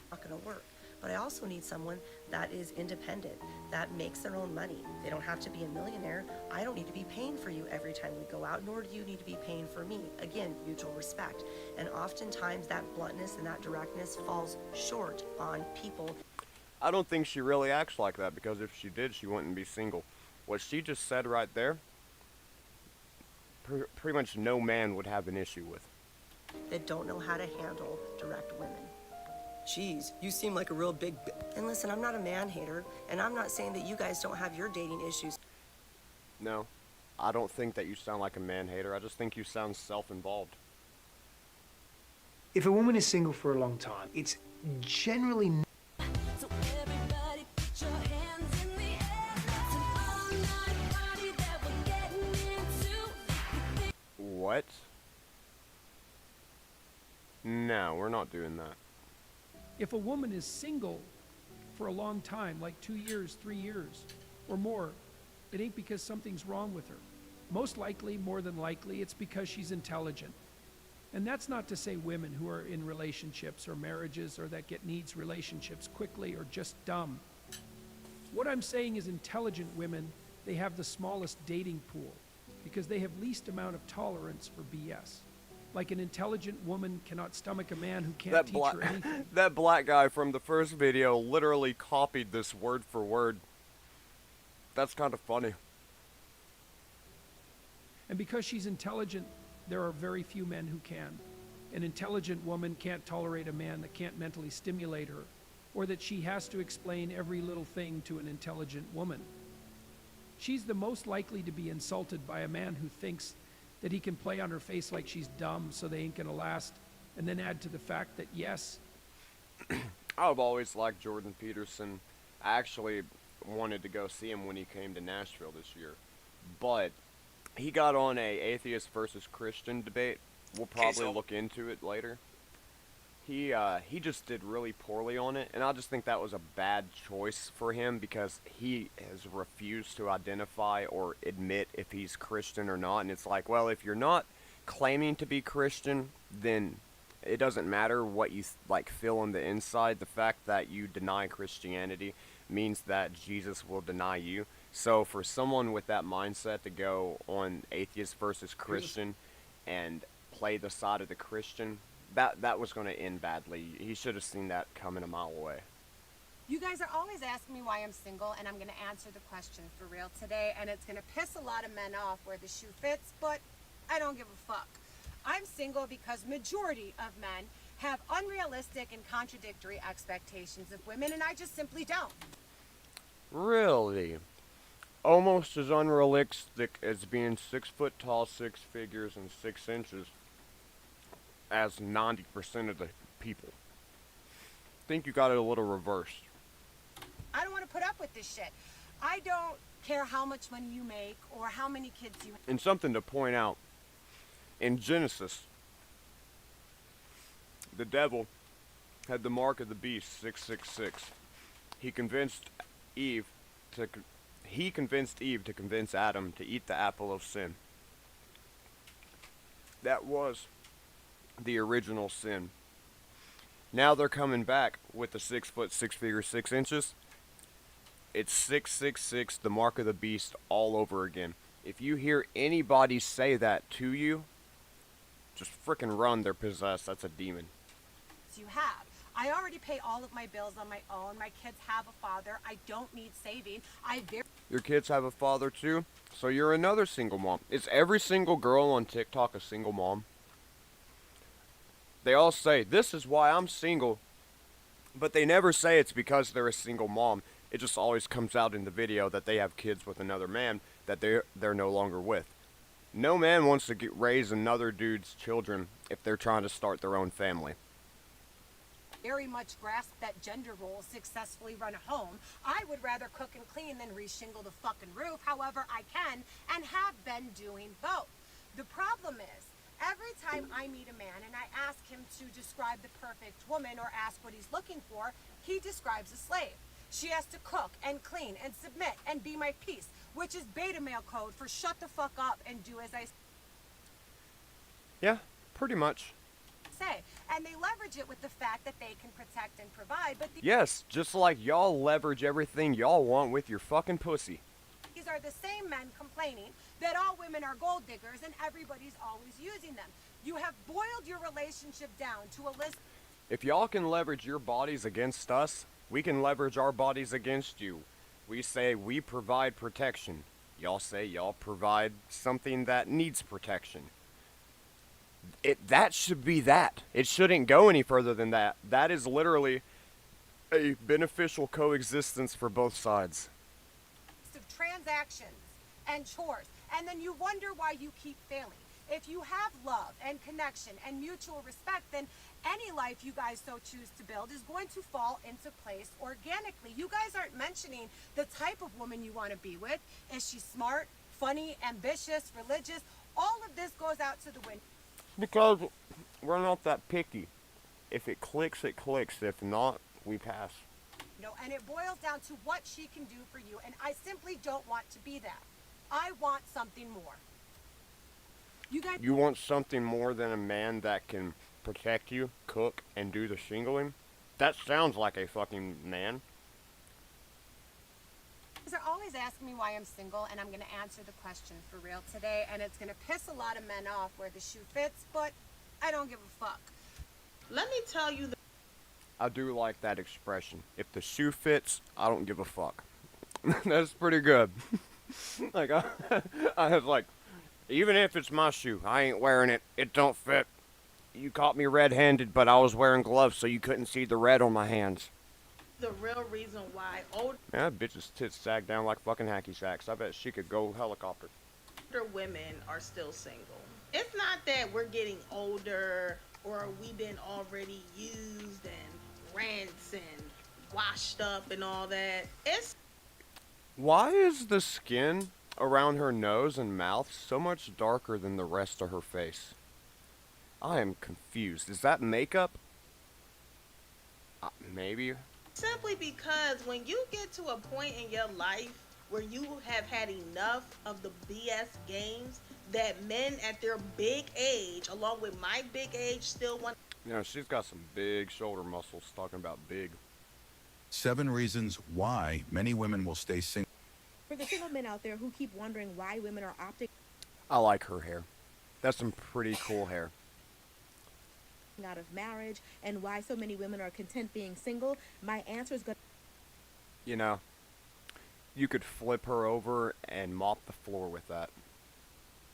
Not going to work. But I also need someone that is independent, that makes their own money. They don't have to be a millionaire. I don't need to be paying for you every time we go out, nor do you need to be paying for me. Again, mutual respect. And oftentimes that bluntness and that directness falls short on people. I don't think she really acts like that, because if she did, she wouldn't be single. What she just said right there, pretty much no man would have an issue with. That don't know how to handle direct women. Jeez, you seem like a real big... And listen, I'm not a man hater, and I'm not saying that you guys don't have your dating issues. No, I don't think that you sound like a man hater. I just think you sound self-involved. If a woman is single for a long time, it's generally... What? No, we're not doing that. If a woman is single for a long time, like 2 years, 3 years, or more, it ain't because something's wrong with her. Most likely, more than likely, it's because she's intelligent. And that's not to say women who are in relationships or marriages or that get needs relationships quickly are just dumb. What I'm saying is intelligent women, they have the smallest dating pool because they have least amount of tolerance for BS. Like an intelligent woman cannot stomach a man who can't teach her anything. That black guy from the first video literally copied this word for word. That's kind of funny. And because she's intelligent, there are very few men who can. An intelligent woman can't tolerate a man that can't mentally stimulate her, or that she has to explain every little thing to an intelligent woman. She's the most likely to be insulted by a man who thinks that he can play on her face like she's dumb so they ain't gonna last, and then add to the fact that, yes... I've always liked Jordan Peterson. I actually wanted to go see him when he came to Nashville this year. But he got on a atheist versus Christian debate. We'll probably look into it later. He just did really poorly on it, and I just think that was a bad choice for him because he has refused to identify or admit if he's Christian or not. And it's like, well, if you're not claiming to be Christian, then it doesn't matter what you like feel on the inside. The fact that you deny Christianity means that Jesus will deny you. So for someone with that mindset to go on atheist versus Christian and play the side of the Christian, that was going to end badly. He should have seen that coming a mile away. You guys are always asking me why I'm single, and I'm going to answer the question for real today, and it's going to piss a lot of men off where the shoe fits, but I don't give a fuck. I'm single because majority of men have unrealistic and contradictory expectations of women, and I just simply don't. Really? Almost as unrealistic as being 6 foot tall, 6 figures, and 6 inches as 90% of the people. Think you got it a little reversed. I don't want to put up with this shit. I don't care how much money you make or how many kids you have. And something to point out. In Genesis, the devil had the mark of the beast, 666. He convinced Eve to convince Adam to eat the apple of sin. That was the original sin. Now they're coming back with the 6 foot, 6 figure, 6 inches. It's 666, the mark of the beast, all over again. If you hear anybody say that to you, just frickin' run, they're possessed. That's a demon. You have. I already pay all of my bills on my own. My kids have a father. I don't need saving. Your kids have a father too? So you're another single mom. Is every single girl on TikTok a single mom? They all say, this is why I'm single. But they never say it's because they're a single mom. It just always comes out in the video that they have kids with another man that they're no longer with. No man wants to raise another dude's children if they're trying to start their own family. Very much grasp that gender role, successfully run a home. I would rather cook and clean than reshingle the fucking roof. However, I can and have been doing both. The problem is, every time I meet a man and I ask him to describe the perfect woman or ask what he's looking for, he describes a slave. She has to cook and clean and submit and be my piece, which is beta male code for shut the fuck up and do as I Yeah, pretty much. say. And they leverage it with the fact that they can protect and provide, but Yes, just like y'all leverage everything y'all want with your fucking pussy. these are the same men complaining that all women are gold diggers and everybody's always using them. You have boiled your relationship down to a list. If y'all can leverage your bodies against us, we can leverage our bodies against you. We say we provide protection. Y'all say y'all provide something that needs protection. That should be that. It shouldn't go any further than that. That is literally a beneficial coexistence for both sides. Of transactions and chores, and then you wonder why you keep failing. If you have love and connection and mutual respect, then any life you guys so choose to build is going to fall into place organically. You guys aren't mentioning the type of woman you want to be with. Is she smart, funny, ambitious, religious? All of this goes out to the window. Because we're not that picky. If it clicks, it clicks. If not, we pass. No, and it boils down to what she can do for you, and I simply don't want to be that. I want something more. You guys. You want something more than a man that can protect you, cook, and do the shingling? That sounds like a fucking man. They're always asking me why I'm single, and I'm going to answer the question for real today, and it's going to piss a lot of men off where the shoe fits, but I don't give a fuck. Let me tell you I do like that expression. If the shoe fits, I don't give a fuck. That's pretty good. Like, I was like, even if it's my shoe, I ain't wearing it. It don't fit. You caught me red-handed, but I was wearing gloves so you couldn't see the red on my hands. The real reason why older Yeah, that bitch's tits sag down like fucking hacky sacks. I bet she could go helicopter. women are still single. It's not that we're getting older or we've been already used and rinsed and washed up and all that. It's Why is the skin around her nose and mouth so much darker than the rest of her face? I am confused. Is that makeup? Maybe. Simply because when you get to a point in your life where you have had enough of the BS games that men at their big age, along with my big age, still want. You know, she's got some big shoulder muscles, talking about big. 7 reasons why many women will stay single. For the single men out there who keep wondering why women are opting I like her hair. That's some pretty cool hair. out of marriage and why so many women are content being single, my answer is going You know, you could flip her over and mop the floor with that.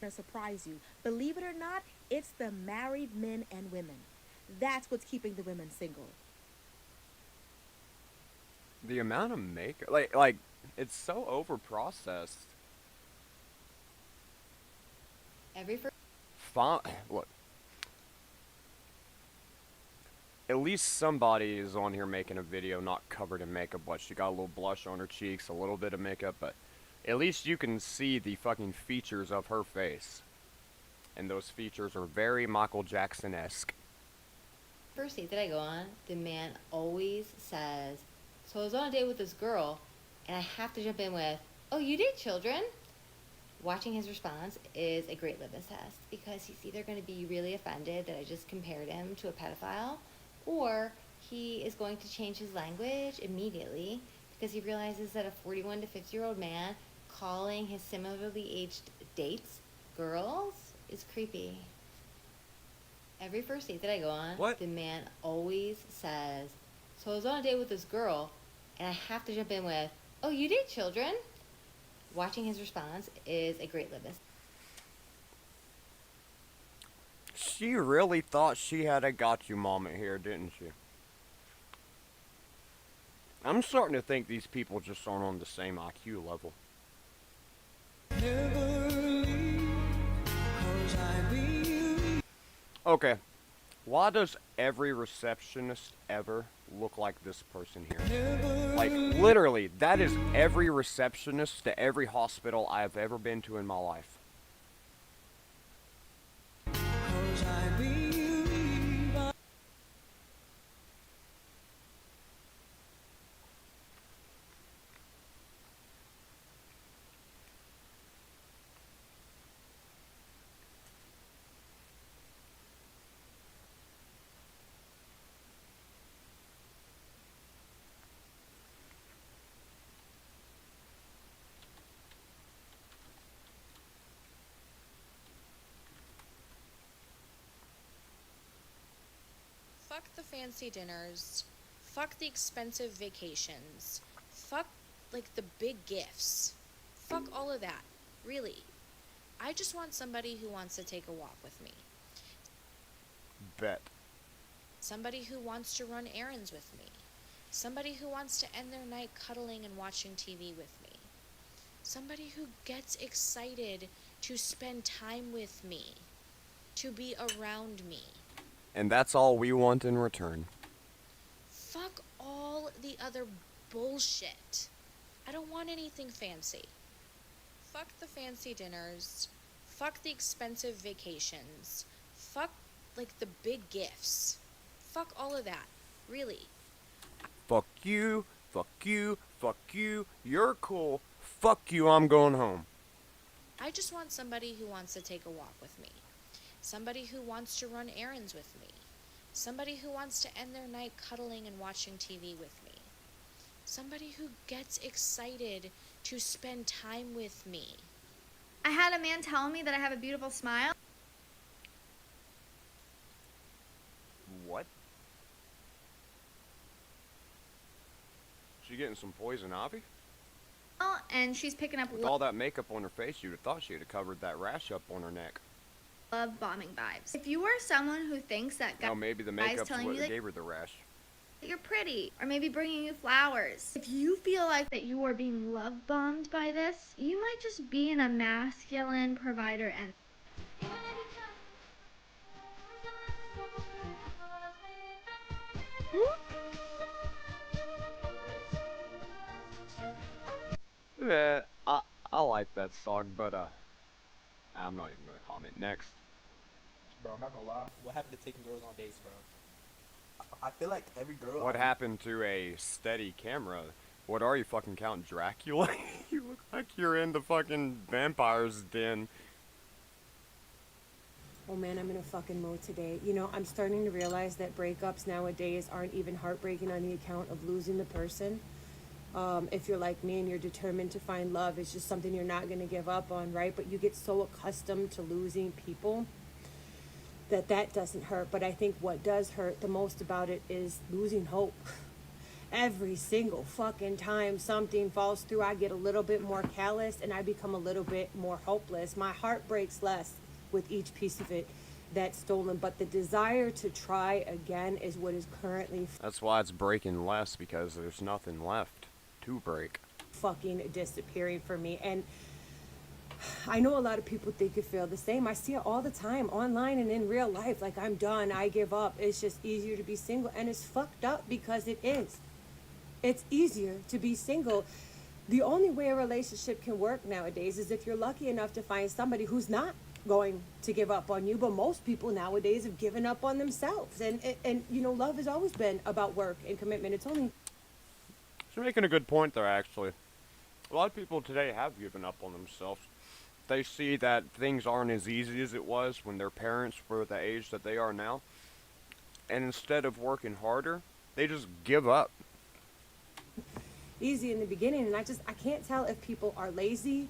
to surprise you. Believe it or not, it's the married men and women. That's what's keeping the women single. The amount of makeup, like, it's so over-processed. Look. At least somebody is on here making a video not covered in makeup. What, she got a little blush on her cheeks, a little bit of makeup, but at least you can see the fucking features of her face. And those features are very Michael Jackson-esque. First date that I go on, the man always says, so I was on a date with this girl, and I have to jump in with, oh, you date children? Watching his response is a great litmus test, because he's either going to be really offended that I just compared him to a pedophile, or he is going to change his language immediately, because he realizes that a 41 to 50-year-old man calling his similarly aged dates girls is creepy. Every first date that I go on, the man always says, so I was on a date with this girl, and I have to jump in with, oh, you date children? Watching his response is a great litmus. She really thought she had a got you moment here, didn't she? I'm starting to think these people just aren't on the same IQ level. Okay, why does every receptionist ever look like this person here? Like, literally, that is every receptionist to every hospital I have ever been to in my life. Fuck the fancy dinners. Fuck the expensive vacations. Fuck, like, the big gifts. Fuck all of that. Really. I just want somebody who wants to take a walk with me. Bet. Somebody who wants to run errands with me. Somebody who wants to end their night cuddling and watching TV with me. Somebody who gets excited to spend time with me. To be around me. And that's all we want in return. Fuck all the other bullshit. I don't want anything fancy. Fuck the fancy dinners. Fuck the expensive vacations. Fuck, like, the big gifts. Fuck all of that. Really. Fuck you, fuck you, fuck you, you're cool, fuck you, I'm going home. I just want somebody who wants to take a walk with me. Somebody who wants to run errands with me. Somebody who wants to end their night cuddling and watching TV with me. Somebody who gets excited to spend time with me. I had a man tell me that I have a beautiful smile. What? She getting some poison ivy? And she's picking up With all that makeup on her face, you'd have thought she'd have covered that rash up on her neck. love bombing vibes. If you are someone who thinks that Oh, maybe the guys makeup's telling what you that gave her the rash. you're pretty, or maybe bringing you flowers. If you feel like that you are being love bombed by this, you might just be in a masculine provider and Yeah, I like that song, but I'm not even gonna comment. Next. Bro, I'm not gonna lie. What happened to taking girls on dates, bro? I feel like every girl. What happened to a steady camera? What are you, fucking Count Dracula? You look like you're in the fucking vampire's den. Oh man, I'm in a fucking mood today. You know, I'm starting to realize that breakups nowadays aren't even heartbreaking on the account of losing the person. If you're like me and you're determined to find love, it's just something you're not going to give up on, right? But you get so accustomed to losing people that doesn't hurt. But I think what does hurt the most about it is losing hope. Every single fucking time something falls through, I get a little bit more callous and I become a little bit more hopeless. My heart breaks less with each piece of it that's stolen, but the desire to try again is what is currently That's why it's breaking less, because there's nothing left to break. fucking disappearing for me. And I know a lot of people think you feel the same. I see it all the time online and in real life. Like, I'm done, I give up, it's just easier to be single. And it's fucked up, because it is. It's easier to be single. The only way a relationship can work nowadays is if you're lucky enough to find somebody who's not going to give up on you. But most people nowadays have given up on themselves. And you know, love has always been about work and commitment. It's only... You're making a good point there, actually. A lot of people today have given up on themselves. They see that things aren't as easy as it was when their parents were the age that they are now. And instead of working harder, they just give up. Easy in the beginning, and I can't tell if people are lazy,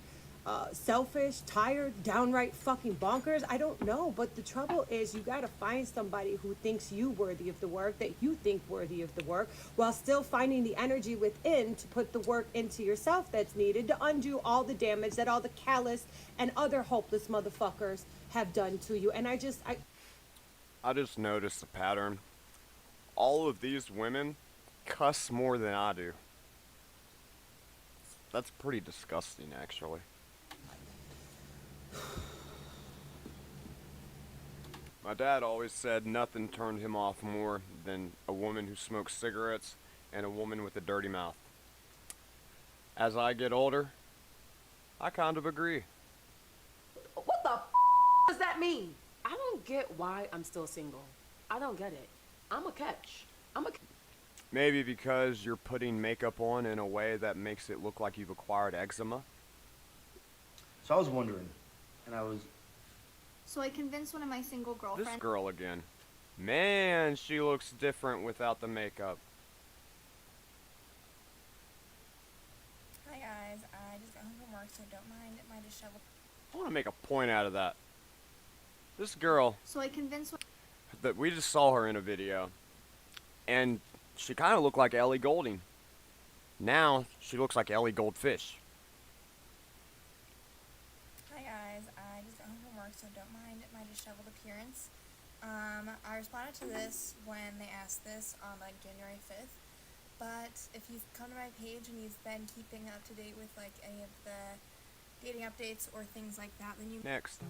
selfish, tired, downright fucking bonkers. I don't know, but the trouble is you gotta find somebody who thinks you worthy of the work, that you think worthy of the work, while still finding the energy within to put the work into yourself that's needed to undo all the damage that all the callous and other hopeless motherfuckers have done to you. And I just noticed a pattern. All of these women cuss more than I do. That's pretty disgusting, actually. My dad always said nothing turned him off more than a woman who smokes cigarettes and a woman with a dirty mouth. As I get older, I kind of agree. What the does that mean? I don't get why I'm still single. I don't get it. I'm a catch. Maybe because you're putting makeup on in a way that makes it look like you've acquired eczema. So I was wondering, and I was. So I convinced one of my single girlfriends. This girl again. Man, she looks different without the makeup. Hi guys, I just got home from work, so don't mind my disheveled. I want to make a point out of that. This girl, So I convinced one. that we just saw her in a video, and she kind of looked like Ellie Goulding. Now, she looks like Ellie Goldfish. Hi guys, I just got home from work, so don't mind my disheveled appearance. I responded to this when they asked this on like January 5th, but if you've come to my page and you've been keeping up to date with like any of the dating updates or things like that, then you... Next.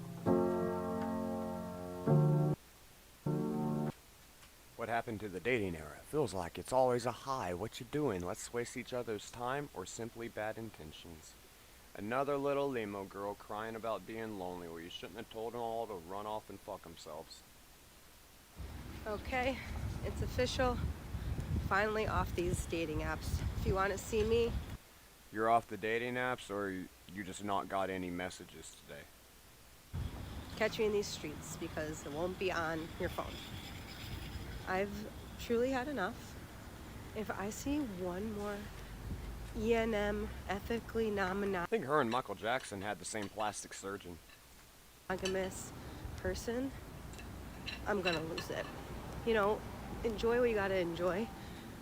What happened to the dating era? Feels like it's always a high. What you doing? Let's waste each other's time, or simply bad intentions. Another little limo girl crying about being lonely, where you shouldn't have told them all to run off and fuck themselves. Okay, it's official. Finally off these dating apps. If you want to see me, You're off the dating apps, or you just not got any messages today? catch me in these streets because it won't be on your phone. I've truly had enough. If I see one more E&M ethically I think her and Michael Jackson had the same plastic surgeon. monogamous person, I'm gonna lose it. You know, enjoy what you gotta enjoy.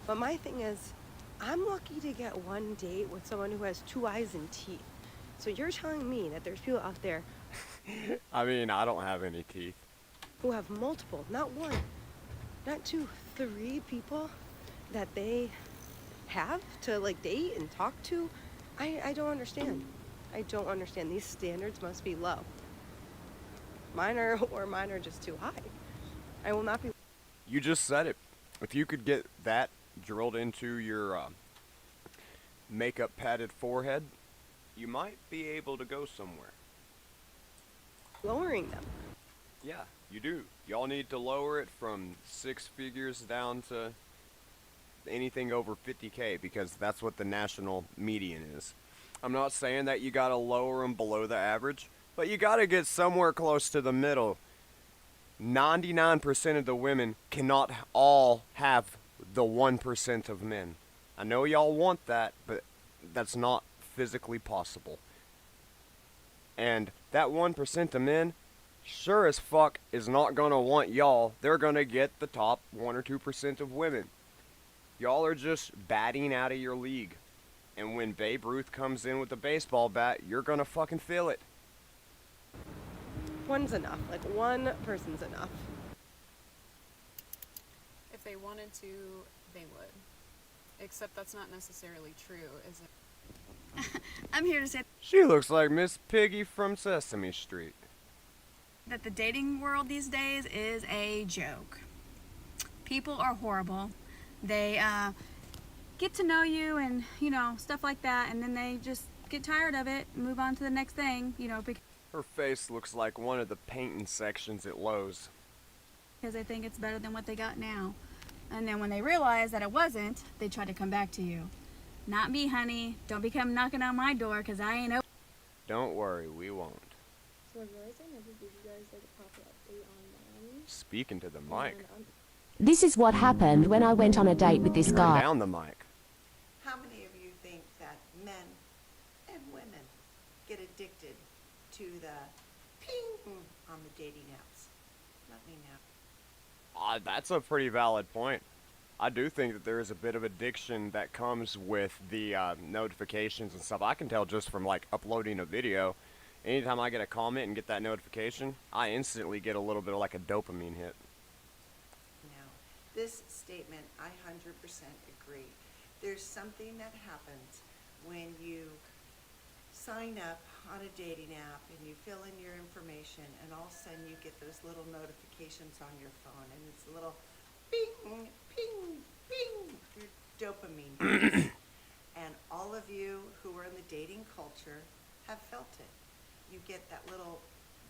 But my thing is, I'm lucky to get one date with someone who has 2 eyes and teeth. So you're telling me that there's people out there I mean, I don't have any teeth. who have multiple, not one, not 2, 3 people that they have to like date and talk to? I don't understand. I don't understand. These standards must be low. Mine are just too high. I will not be. You just said it. If you could get that drilled into your makeup padded forehead, you might be able to go somewhere. Lowering them. Yeah, You do. Y'all need to lower it from 6 figures down to anything over 50K, because that's what the national median is. I'm not saying that you gotta lower them below the average, but you gotta get somewhere close to the middle. 99% of the women cannot all have the 1% of men. I know y'all want that, but that's not physically possible. And that 1% of men, sure as fuck, is not gonna want y'all. They're gonna get the top 1 or 2% of women. Y'all are just batting out of your league. And when Babe Ruth comes in with a baseball bat, you're gonna fucking feel it. One's enough. Like, one person's enough. If they wanted to, they would. Except that's not necessarily true, is it? I'm here to say She looks like Miss Piggy from Sesame Street. that the dating world these days is a joke. People are horrible. They get to know you and, you know, stuff like that, and then they just get tired of it and move on to the next thing, you know, Her face looks like one of the painting sections at Lowe's. because they think it's better than what they got now. And then when they realize that it wasn't, they try to come back to you. Not me, honey. Don't be come knocking on my door, because I ain't open. Don't worry, we won't. So I realized I never gave you guys like a proper update on them. Speaking to the mic. This is what happened when I went on a date with this Turn guy. down the mic. How many of you think that men and women get addicted to the ping on the dating apps? Let me know. That's a pretty valid point. I do think that there is a bit of addiction that comes with the notifications and stuff. I can tell just from like uploading a video. Anytime I get a comment and get that notification, I instantly get a little bit of like a dopamine hit. Now, this statement, I 100% agree. There's something that happens when you sign up on a dating app and you fill in your information, and all of a sudden you get those little notifications on your phone, and it's a little ping, ping, ping, your dopamine hits. And all of you who are in the dating culture have felt it. You get that little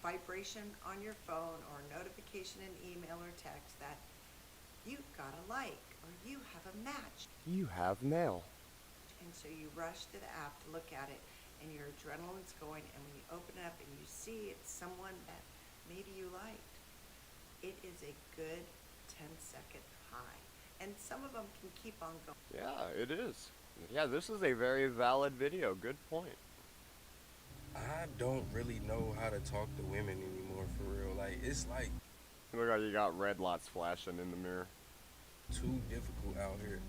vibration on your phone or notification in email or text that you got a like or you have a match. You have mail. And so you rush to the app to look at it, and your adrenaline's going, and when you open it up and you see it's someone that maybe you liked, it is a good 10-second high. And some of them can keep on going. Yeah, it is. Yeah, this is a very valid video. Good point. I don't really know how to talk to women anymore, for real. Like, it's like Look like you got red lights flashing in the mirror. too difficult out here.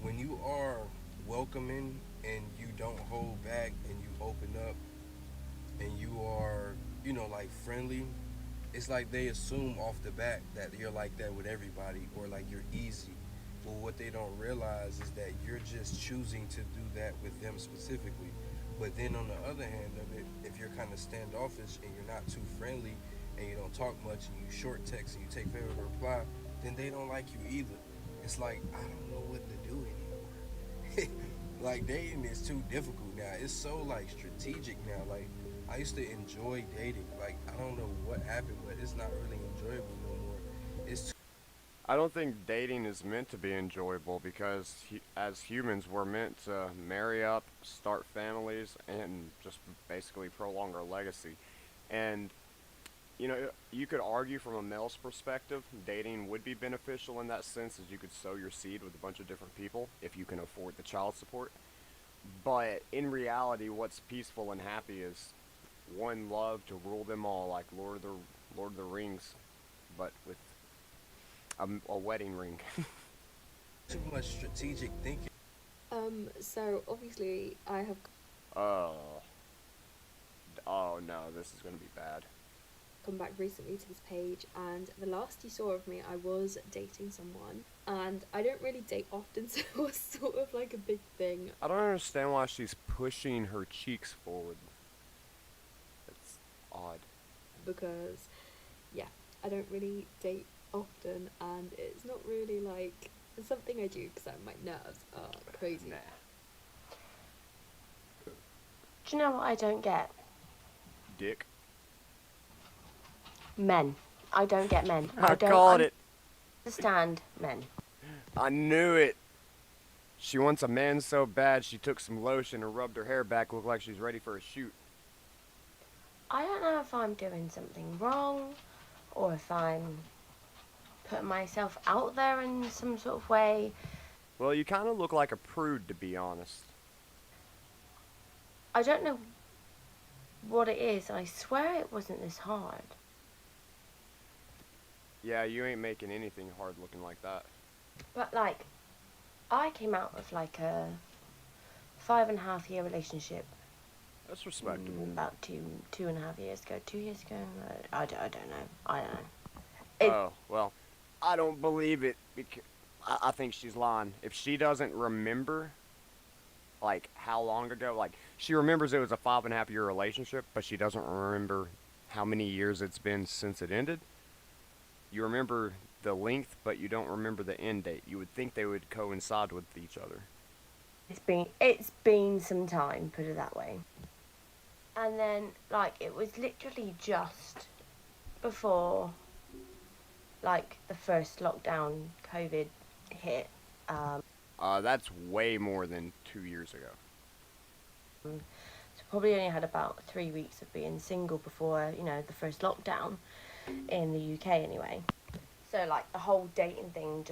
When you are welcoming and you don't hold back and you open up and you are, you know, like friendly, it's like they assume off the bat that you're like that with everybody, or like you're easy. But what they don't realize is that you're just choosing to do that with them specifically. But then on the other hand of it, if you're kind of standoffish and you're not too friendly and you don't talk much and you short text and you take forever to reply, then they don't like you either. It's like, I don't know what to do anymore. Like, dating is too difficult now. It's so like strategic now. Like, I used to enjoy dating. Like, I don't know what happened, but it's not really enjoyable no more. It's I don't think dating is meant to be enjoyable, because as humans we're meant to marry up, start families, and just basically prolong our legacy. And you know, you could argue from a male's perspective, dating would be beneficial in that sense, as you could sow your seed with a bunch of different people if you can afford the child support. But in reality, what's peaceful and happy is one love to rule them all, like Lord of the Rings, but with a wedding ring. too much strategic thinking. So obviously I have Oh no, this is gonna be bad. come back recently to this page, and the last you saw of me, I was dating someone, and I don't really date often, so it was sort of like a big thing. I don't understand why she's pushing her cheeks forward. It's odd. Because, yeah, I don't really date often, and it's not really like it's something I do because my nerves are crazy. Do you know what I don't get? Dick. Men. I don't get men. I don't called it. understand men. I knew it. She wants a man so bad she took some lotion and rubbed her hair back, looked like she's ready for a shoot. I don't know if I'm doing something wrong or if I'm putting myself out there in some sort of way. Well, you kind of look like a prude, to be honest. I don't know what it is. I swear it wasn't this hard. Yeah, you ain't making anything hard looking like that. But like, I came out of like a 5.5 year relationship. That's respectable. About 2.5 years ago. 2 years ago? I don't know. I don't know. Oh, well, I don't believe it because I think she's lying. If she doesn't remember, like, how long ago, like, she remembers it was a 5.5 year relationship, but she doesn't remember how many years it's been since it ended. You remember the length, but you don't remember the end date. You would think they would coincide with each other. It's been some time, put it that way. And then, like, it was literally just before, like, the first lockdown, COVID hit. That's way more than 2 years ago. So probably only had about 3 weeks of being single before, you know, the first lockdown in the UK anyway. So, like, the whole dating thing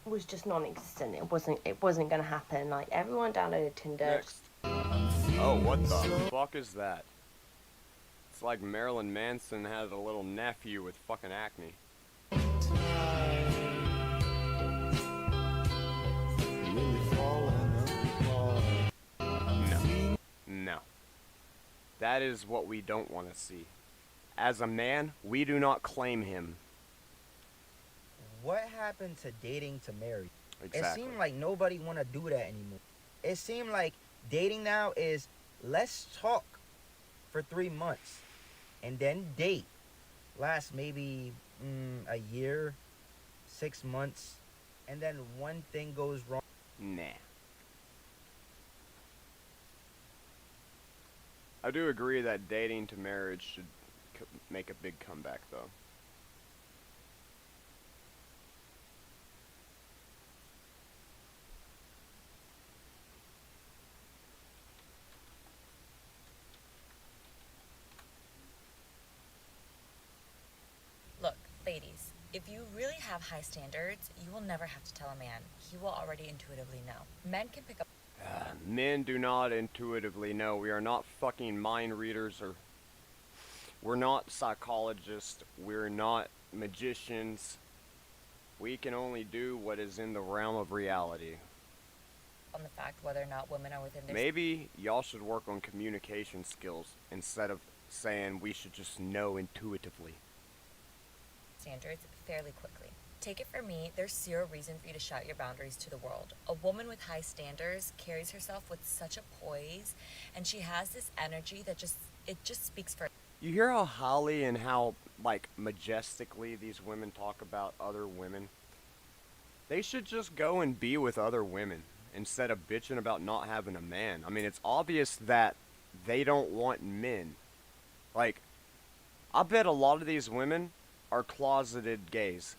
was just non-existent. It wasn't gonna happen. Like, everyone downloaded Tinder. Next. Oh, what the fuck is that? It's like Marilyn Manson had a little nephew with fucking acne. No. That is what we don't want to see. As a man, we do not claim him. What happened to dating to marry? Exactly. It seemed like nobody want to do that anymore. It seemed like dating now is let's talk for 3 months and then date. Last maybe a year, 6 months, and then one thing goes wrong. Nah. I do agree that dating to marriage should make a big comeback, though. Look, ladies, if you really have high standards, you will never have to tell a man. He will already intuitively know. Men can pick up. Men do not intuitively know. We are not fucking mind readers, or we're not psychologists. We're not magicians. We can only do what is in the realm of reality. On the fact whether or not women are within their Maybe y'all should work on communication skills instead of saying we should just know intuitively. standards fairly quickly. Take it from me, there's zero reason for you to shout your boundaries to the world. A woman with high standards carries herself with such a poise, and she has this energy that just speaks for. You hear how highly and how, like, majestically these women talk about other women? They should just go and be with other women instead of bitching about not having a man. I mean, it's obvious that they don't want men. Like, I bet a lot of these women are closeted gays.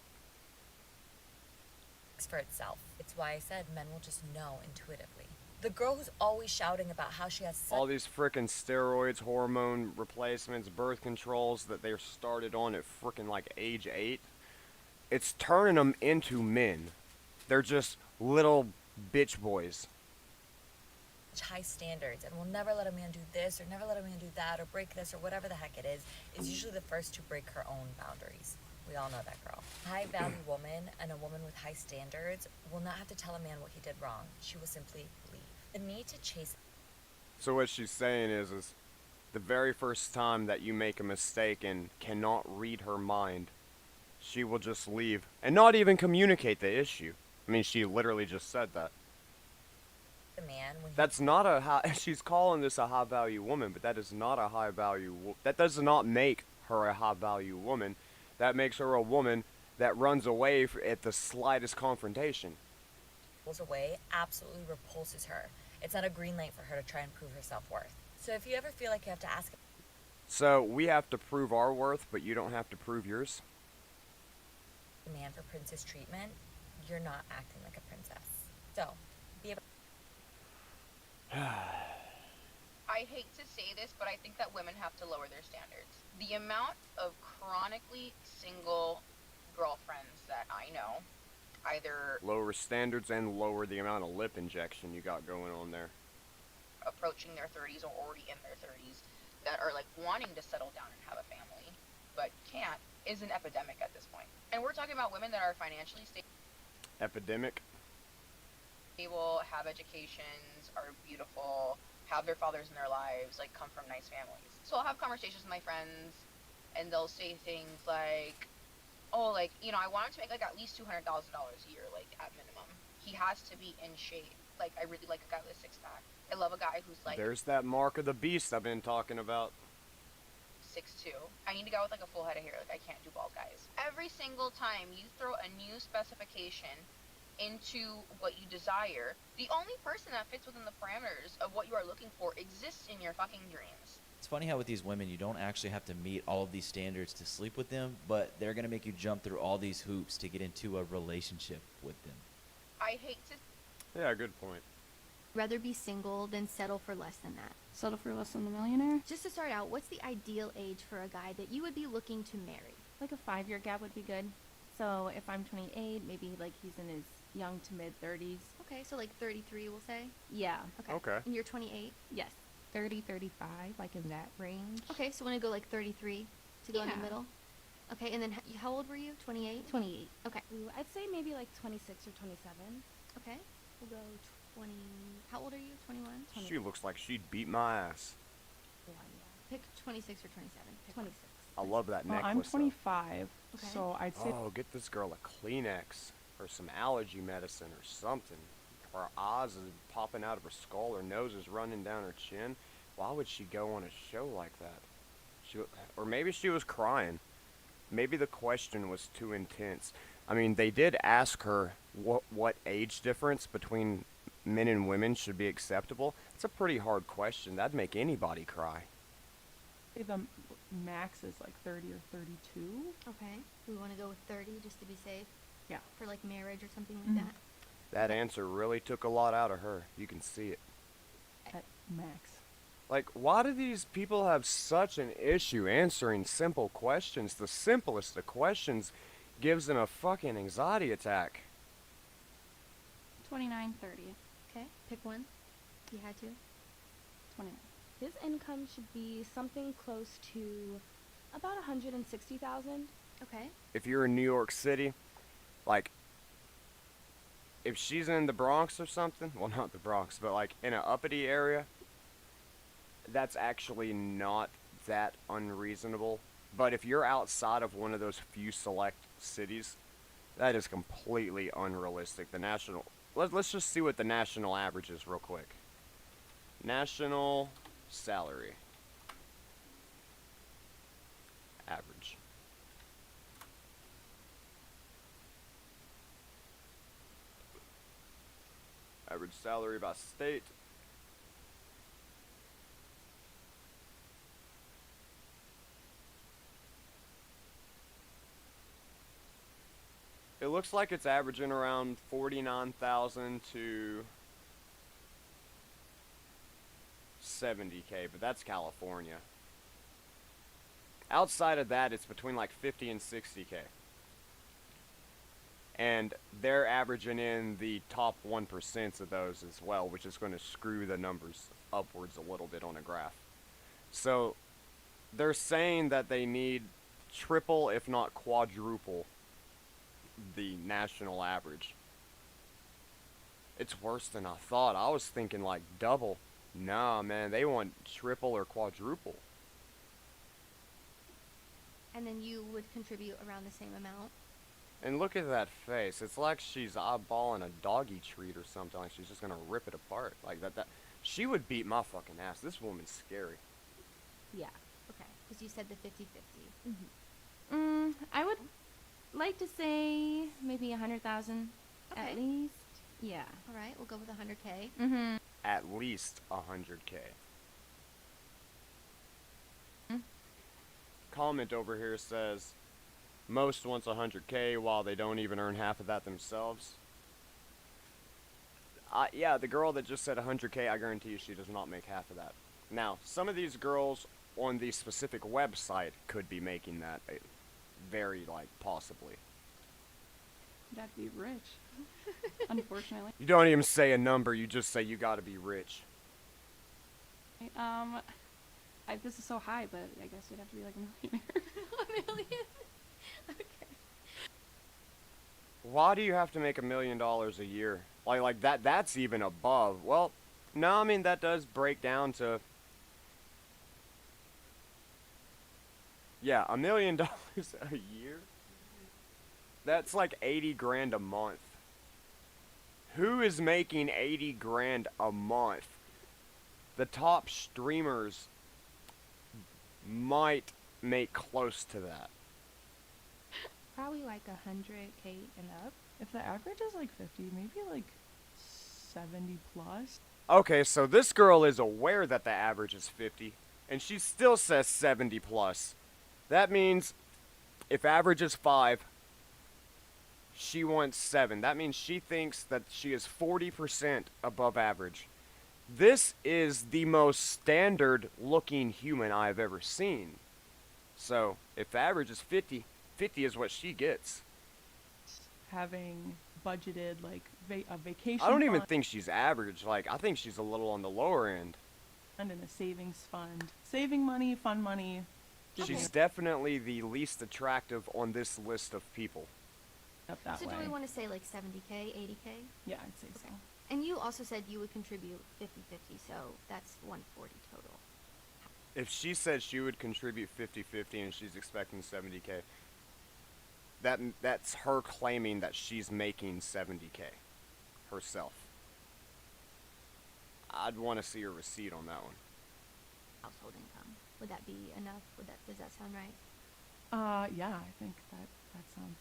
For itself. It's why I said men will just know intuitively. The girl who's always shouting about how she has such All these frickin' steroids, hormone replacements, birth controls that they're started on at frickin' like age 8, it's turning them into men. They're just little bitch boys. high standards and will never let a man do this or never let a man do that or break this or whatever the heck it is usually the first to break her own boundaries. We all know that girl. A high-value woman and a woman with high standards will not have to tell a man what he did wrong. She will simply leave. The need to chase. So what she's saying is the very first time that you make a mistake and cannot read her mind, she will just leave and not even communicate the issue. I mean, she literally just said that. The man when That's not a high, she's calling this a high-value woman, but that is not a high-value, that does not make her a high-value woman. That makes her a woman that runs away at the slightest confrontation. pulls away absolutely repulses her. It's not a green light for her to try and prove her self-worth. So if you ever feel like you have to ask. So we have to prove our worth, but you don't have to prove yours? demand for princess treatment, you're not acting like a princess. So, be able. I hate to say this, but I think that women have to lower their standards. The amount of chronically single girlfriends that I know, either Lower standards and lower the amount of lip injection you got going on there. approaching their 30s or already in their 30s, that are like wanting to settle down and have a family, but can't, is an epidemic at this point. And we're talking about women that are financially Epidemic. stable, have educations, are beautiful, have their fathers in their lives, like come from nice families. So I'll have conversations with my friends, and they'll say things like, oh, like, you know, I want him to make like at least $200,000 a year, like at minimum. He has to be in shape. Like, I really like a guy with a six-pack. I love a guy who's like There's that mark of the beast I've been talking about. 6'2". I need a guy with like a full head of hair. Like, I can't do bald guys. Every single time you throw a new specification into what you desire, the only person that fits within the parameters of what you are looking for exists in your fucking dreams. It's funny how with these women, you don't actually have to meet all of these standards to sleep with them, but they're going to make you jump through all these hoops to get into a relationship with them. I hate to Yeah, good point. Rather be single than settle for less than that. Settle for less than the millionaire? Just to start out, what's the ideal age for a guy that you would be looking to marry? Like a 5-year gap would be good. So if I'm 28, maybe like he's in his young to mid 30s. Okay, so like 33, we'll say? Yeah. Okay. And you're 28? Yes. 30, 35, like in that range. Okay, so want to go like 33 to go in the Yeah. middle? Okay, and then how old were you? 28? 28. Okay. I'd say maybe like 26 or 27. Okay. We'll go 20. How old are you? 21? She looks like she'd beat my ass. Pick 26 or 27. Pick 26. I love that Well, necklace. I'm 25, Okay. so I'd say Oh, get this girl a Kleenex or some allergy medicine or something. Her eyes is popping out of her skull. Her nose is running down her chin. Why would she go on a show like that? Or maybe she was crying. Maybe the question was too intense. I mean, they did ask her what age difference between men and women should be acceptable. It's a pretty hard question. That'd make anybody cry. the max is like 30 or 32. Okay. We want to go with 30 just to be safe? Yeah. For like marriage or something like Mhm. that? That answer really took a lot out of her. You can see it. At max. Like, why do these people have such an issue answering simple questions? The simplest of questions gives them a fucking anxiety attack. 29, 30. Okay. Pick one. You had to. 29. His income should be something close to about 160,000. Okay. If you're in New York City, like, if she's in the Bronx or something, well, not the Bronx, but like in an uppity area, that's actually not that unreasonable. But if you're outside of one of those few select cities, that is completely unrealistic. The national, let's just see what the national average is real quick. National salary average. Average salary by state. It looks like it's averaging around 49,000 to 70K, but that's California. Outside of that, it's between like 50 and 60K. And they're averaging in the top 1% of those as well, which is going to screw the numbers upwards a little bit on a graph. So they're saying that they need triple, if not quadruple, the national average. It's worse than I thought. I was thinking like double. Nah, man, they want triple or quadruple. And then you would contribute around the same amount? And look at that face. It's like she's eyeballing a doggy treat or something. Like she's just gonna rip it apart. Like that. She would beat my fucking ass. This woman's scary. Yeah. Okay. Because you said the 50-50. Mm-hmm. I would like to say maybe 100,000 Okay. at least. Yeah. All right. We'll go with 100K. Mm-hmm. At least 100K. Comment over here says, Most wants 100K while they don't even earn half of that themselves. Yeah, the girl that just said 100K, I guarantee you she does not make half of that. Now, some of these girls on the specific website could be making that, very, like, possibly. You have to be rich. Unfortunately. You don't even say a number, you just say you gotta be rich. This is so high, but I guess you'd have to be like a millionaire. A million? Okay. Why do you have to make $1 million a year? Like that's even above. Well, no, I mean, that does break down to... Yeah, $1 million a year? That's like 80 grand a month. Who is making 80 grand a month? The top streamers might make close to that. Probably like 100K and up. If the average is like 50, maybe like 70 plus. Okay, so this girl is aware that the average is 50, and she still says 70 plus. That means if average is 5, she wants 7. That means she thinks that she is 40% above average. This is the most standard looking human I've ever seen. So, if average is 50, 50 is what she gets. Having budgeted like a vacation I don't even fund think she's average. Like, I think she's a little on the lower end. and a savings fund. Saving money, fun money. She's definitely the least attractive on this list of people. Up that So way. do we want to say like 70K, 80K? Yeah, I'd say so. And you also said you would contribute 50-50, so that's 140 total. If she said she would contribute 50-50 and she's expecting 70K, that's her claiming that she's making 70K herself. I'd want to see her receipt on that one. Household income. Would that be enough? Does that sound right? Yeah, I think that sounds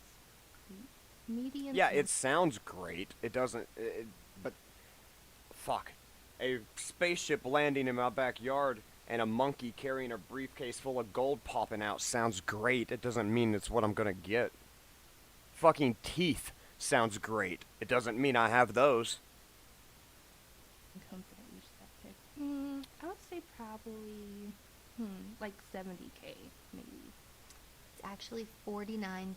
great. Median. Yeah, it sounds great. It doesn't, but fuck. A spaceship landing in my backyard and a monkey carrying a briefcase full of gold popping out sounds great. It doesn't mean it's what I'm gonna get. Fucking teeth sounds great. It doesn't mean I have those. Income's gonna reach that pick. I would say probably, like 70K, maybe. It's actually $49,000.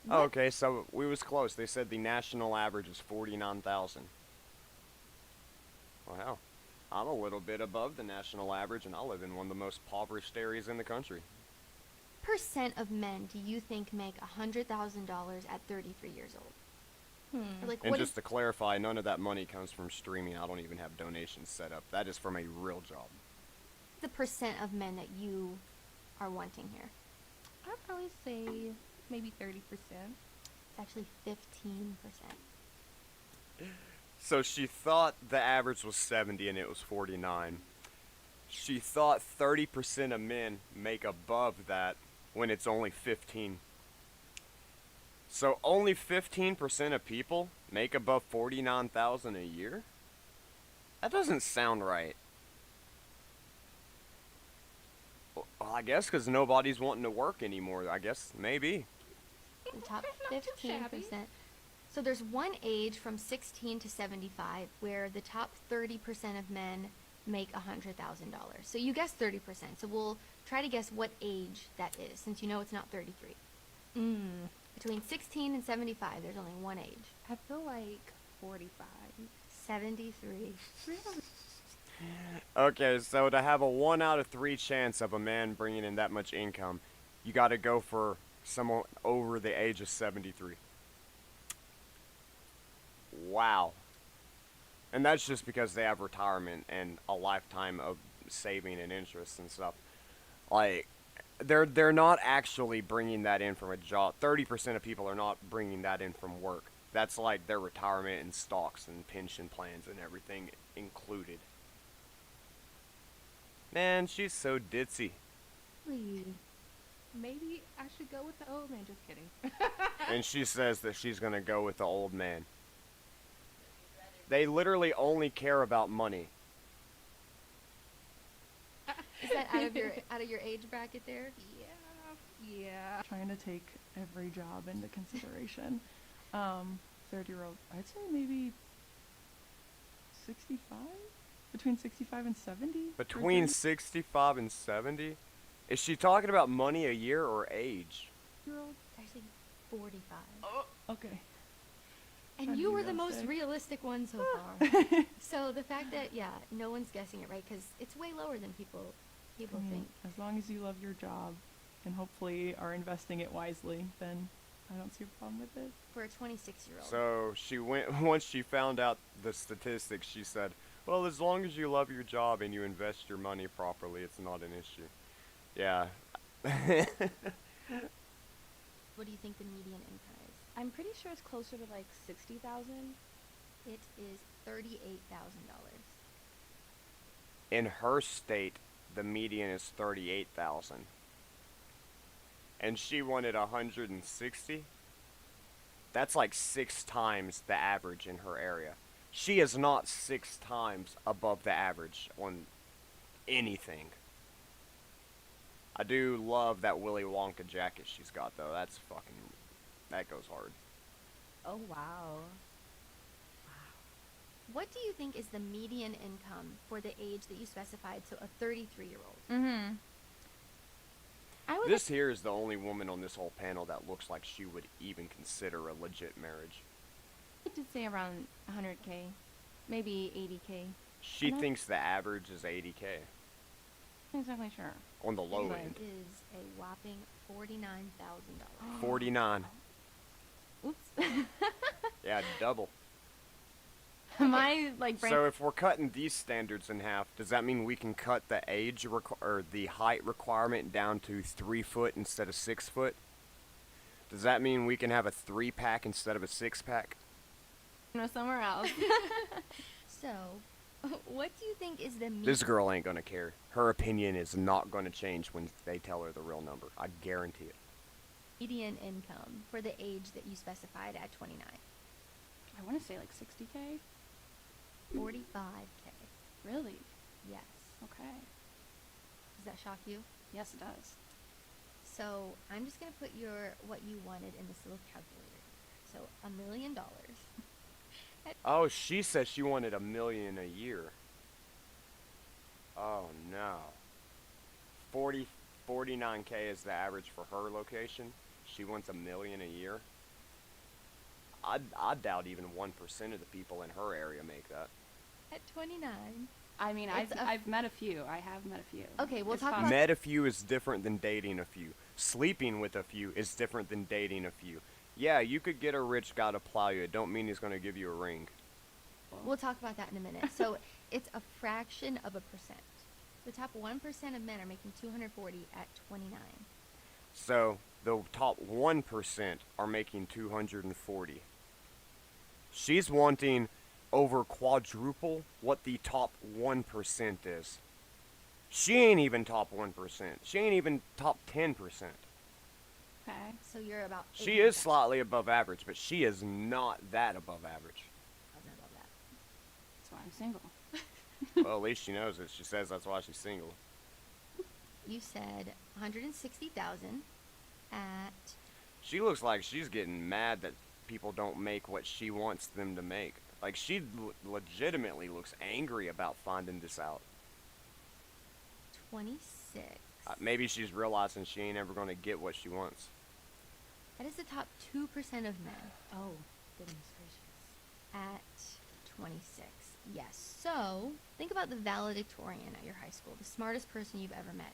Wow. Okay, so we was close. They said the national average is 49,000. Wow. I'm a little bit above the national average, and I live in one of the most impoverished areas in the country. Percent of men do you think make $100,000 at 33 years old? Or like, And what just is to clarify, none of that money comes from streaming. I don't even have donations set up. That is from a real job. the percent of men that you are wanting here? I'd probably say maybe 30%. It's actually 15%. So she thought the average was 70 and it was 49. She thought 30% of men make above that when it's only 15. So only 15% of people make above 49,000 a year? That doesn't sound right. Well, I guess because nobody's wanting to work anymore. I guess, maybe. The top 15%. So there's one age from 16 to 75 where the top 30% of men make $100,000. So you guess 30%. So we'll try to guess what age that is, since you know it's not 33. Between 16 and 75, there's only one age. I feel like 45. 73. Okay, so to have a 1 out of 3 chance of a man bringing in that much income, you got to go for someone over the age of 73. Wow. And that's just because they have retirement and a lifetime of saving and interest and stuff. Like, they're not actually bringing that in from a job. 30% of people are not bringing that in from work. That's like their retirement and stocks and pension plans and everything included. Man, she's so ditzy. Maybe I should go with the old man. Just kidding. And she says that she's gonna go with the old man. They literally only care about money. Is that out of your age bracket there? Yeah. Yeah. Trying to take every job into consideration. 30-year-old, I'd say maybe 65? Between 65 and 70? Between 65 and 70? Is she talking about money a year or age? Year-old? Actually, 45. Okay. And Trying to you be were the most realistic. realistic one so far. So the fact that, yeah, no one's guessing it right, because it's way lower than people I mean, think. as long as you love your job and hopefully are investing it wisely, then I don't see a problem with it. For a 26-year-old. So she went, once she found out the statistics, she said, well, as long as you love your job and you invest your money properly, it's not an issue. Yeah. What do you think the median income is? I'm pretty sure it's closer to like 60,000. It is $38,000. In her state, the median is 38,000. And she wanted 160? That's like 6 times the average in her area. She is not 6 times above the average on anything. I do love that Willy Wonka jacket she's got, though. That's fucking... that goes hard. Oh, wow. What do you think is the median income for the age that you specified, so a 33-year-old? Mm-hmm. This here is the only woman on this whole panel that looks like she would even consider a legit marriage. I did say around 100K, maybe 80K. She thinks the average is 80K. Not exactly sure. On the low It end. is a whopping $49,000. 49. Oops. Yeah, double. My like brain. So if we're cutting these standards in half, does that mean we can cut the age or the height requirement down to 3 foot instead of 6 foot? Does that mean we can have a 3-pack instead of a 6-pack? Somewhere else. So, what do you think is the median? This girl ain't gonna care. Her opinion is not gonna change when they tell her the real number. I guarantee it. Median income for the age that you specified at 29? I want to say like 60K. 45K. Really? Yes. Okay. Does that shock you? Yes, it does. So I'm just gonna put what you wanted in this little calculator. So $1 million. Oh, she said she wanted $1 million a year. Oh no. 49K is the average for her location. She wants $1 million a year. I doubt even 1% of the people in her area make that. At 29. I mean, I've met a few. I have met a few. Okay, we'll It's talk possible. about... Met a few is different than dating a few. Sleeping with a few is different than dating a few. Yeah, you could get a rich guy to plow you. It don't mean he's gonna give you a ring. We'll talk about that in a minute. So it's a fraction of a percent. The top 1% of men are making 240 at 29. So the top 1% are making 240. She's wanting over quadruple what the top 1% is. She ain't even top 1%. She ain't even top 10%. Okay. So you're about... She is slightly above average, but she is not that above average. That's why I'm single. Well, at least she knows it. She says that's why she's single. You said 160,000 at... She looks like she's getting mad that people don't make what she wants them to make. Like, she legitimately looks angry about finding this out. 26. Maybe she's realizing she ain't ever going to get what she wants. That is the top 2% of men. Oh, goodness gracious. At 26. Yes. So, think about the valedictorian at your high school, the smartest person you've ever met.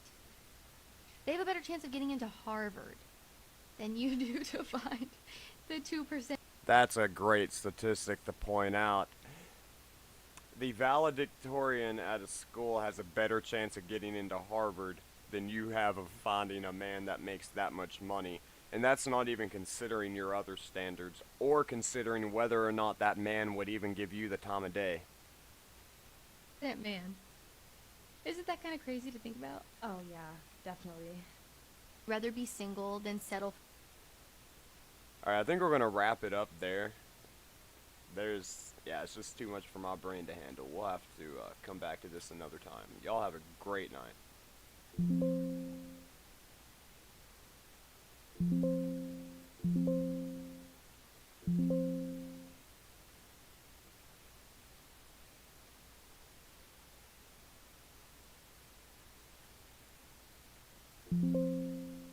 They have a better chance of getting into Harvard than you do to find the 2%. That's a great statistic to point out. The valedictorian at a school has a better chance of getting into Harvard than you have of finding a man that makes that much money. And that's not even considering your other standards, or considering whether or not that man would even give you the time of day. That man. Isn't that kind of crazy to think about? Oh, yeah, definitely. Rather be single than settle. Alright, I think we're going to wrap it up there. Yeah, it's just too much for my brain to handle. We'll have to come back to this another time. Y'all have a great night. you.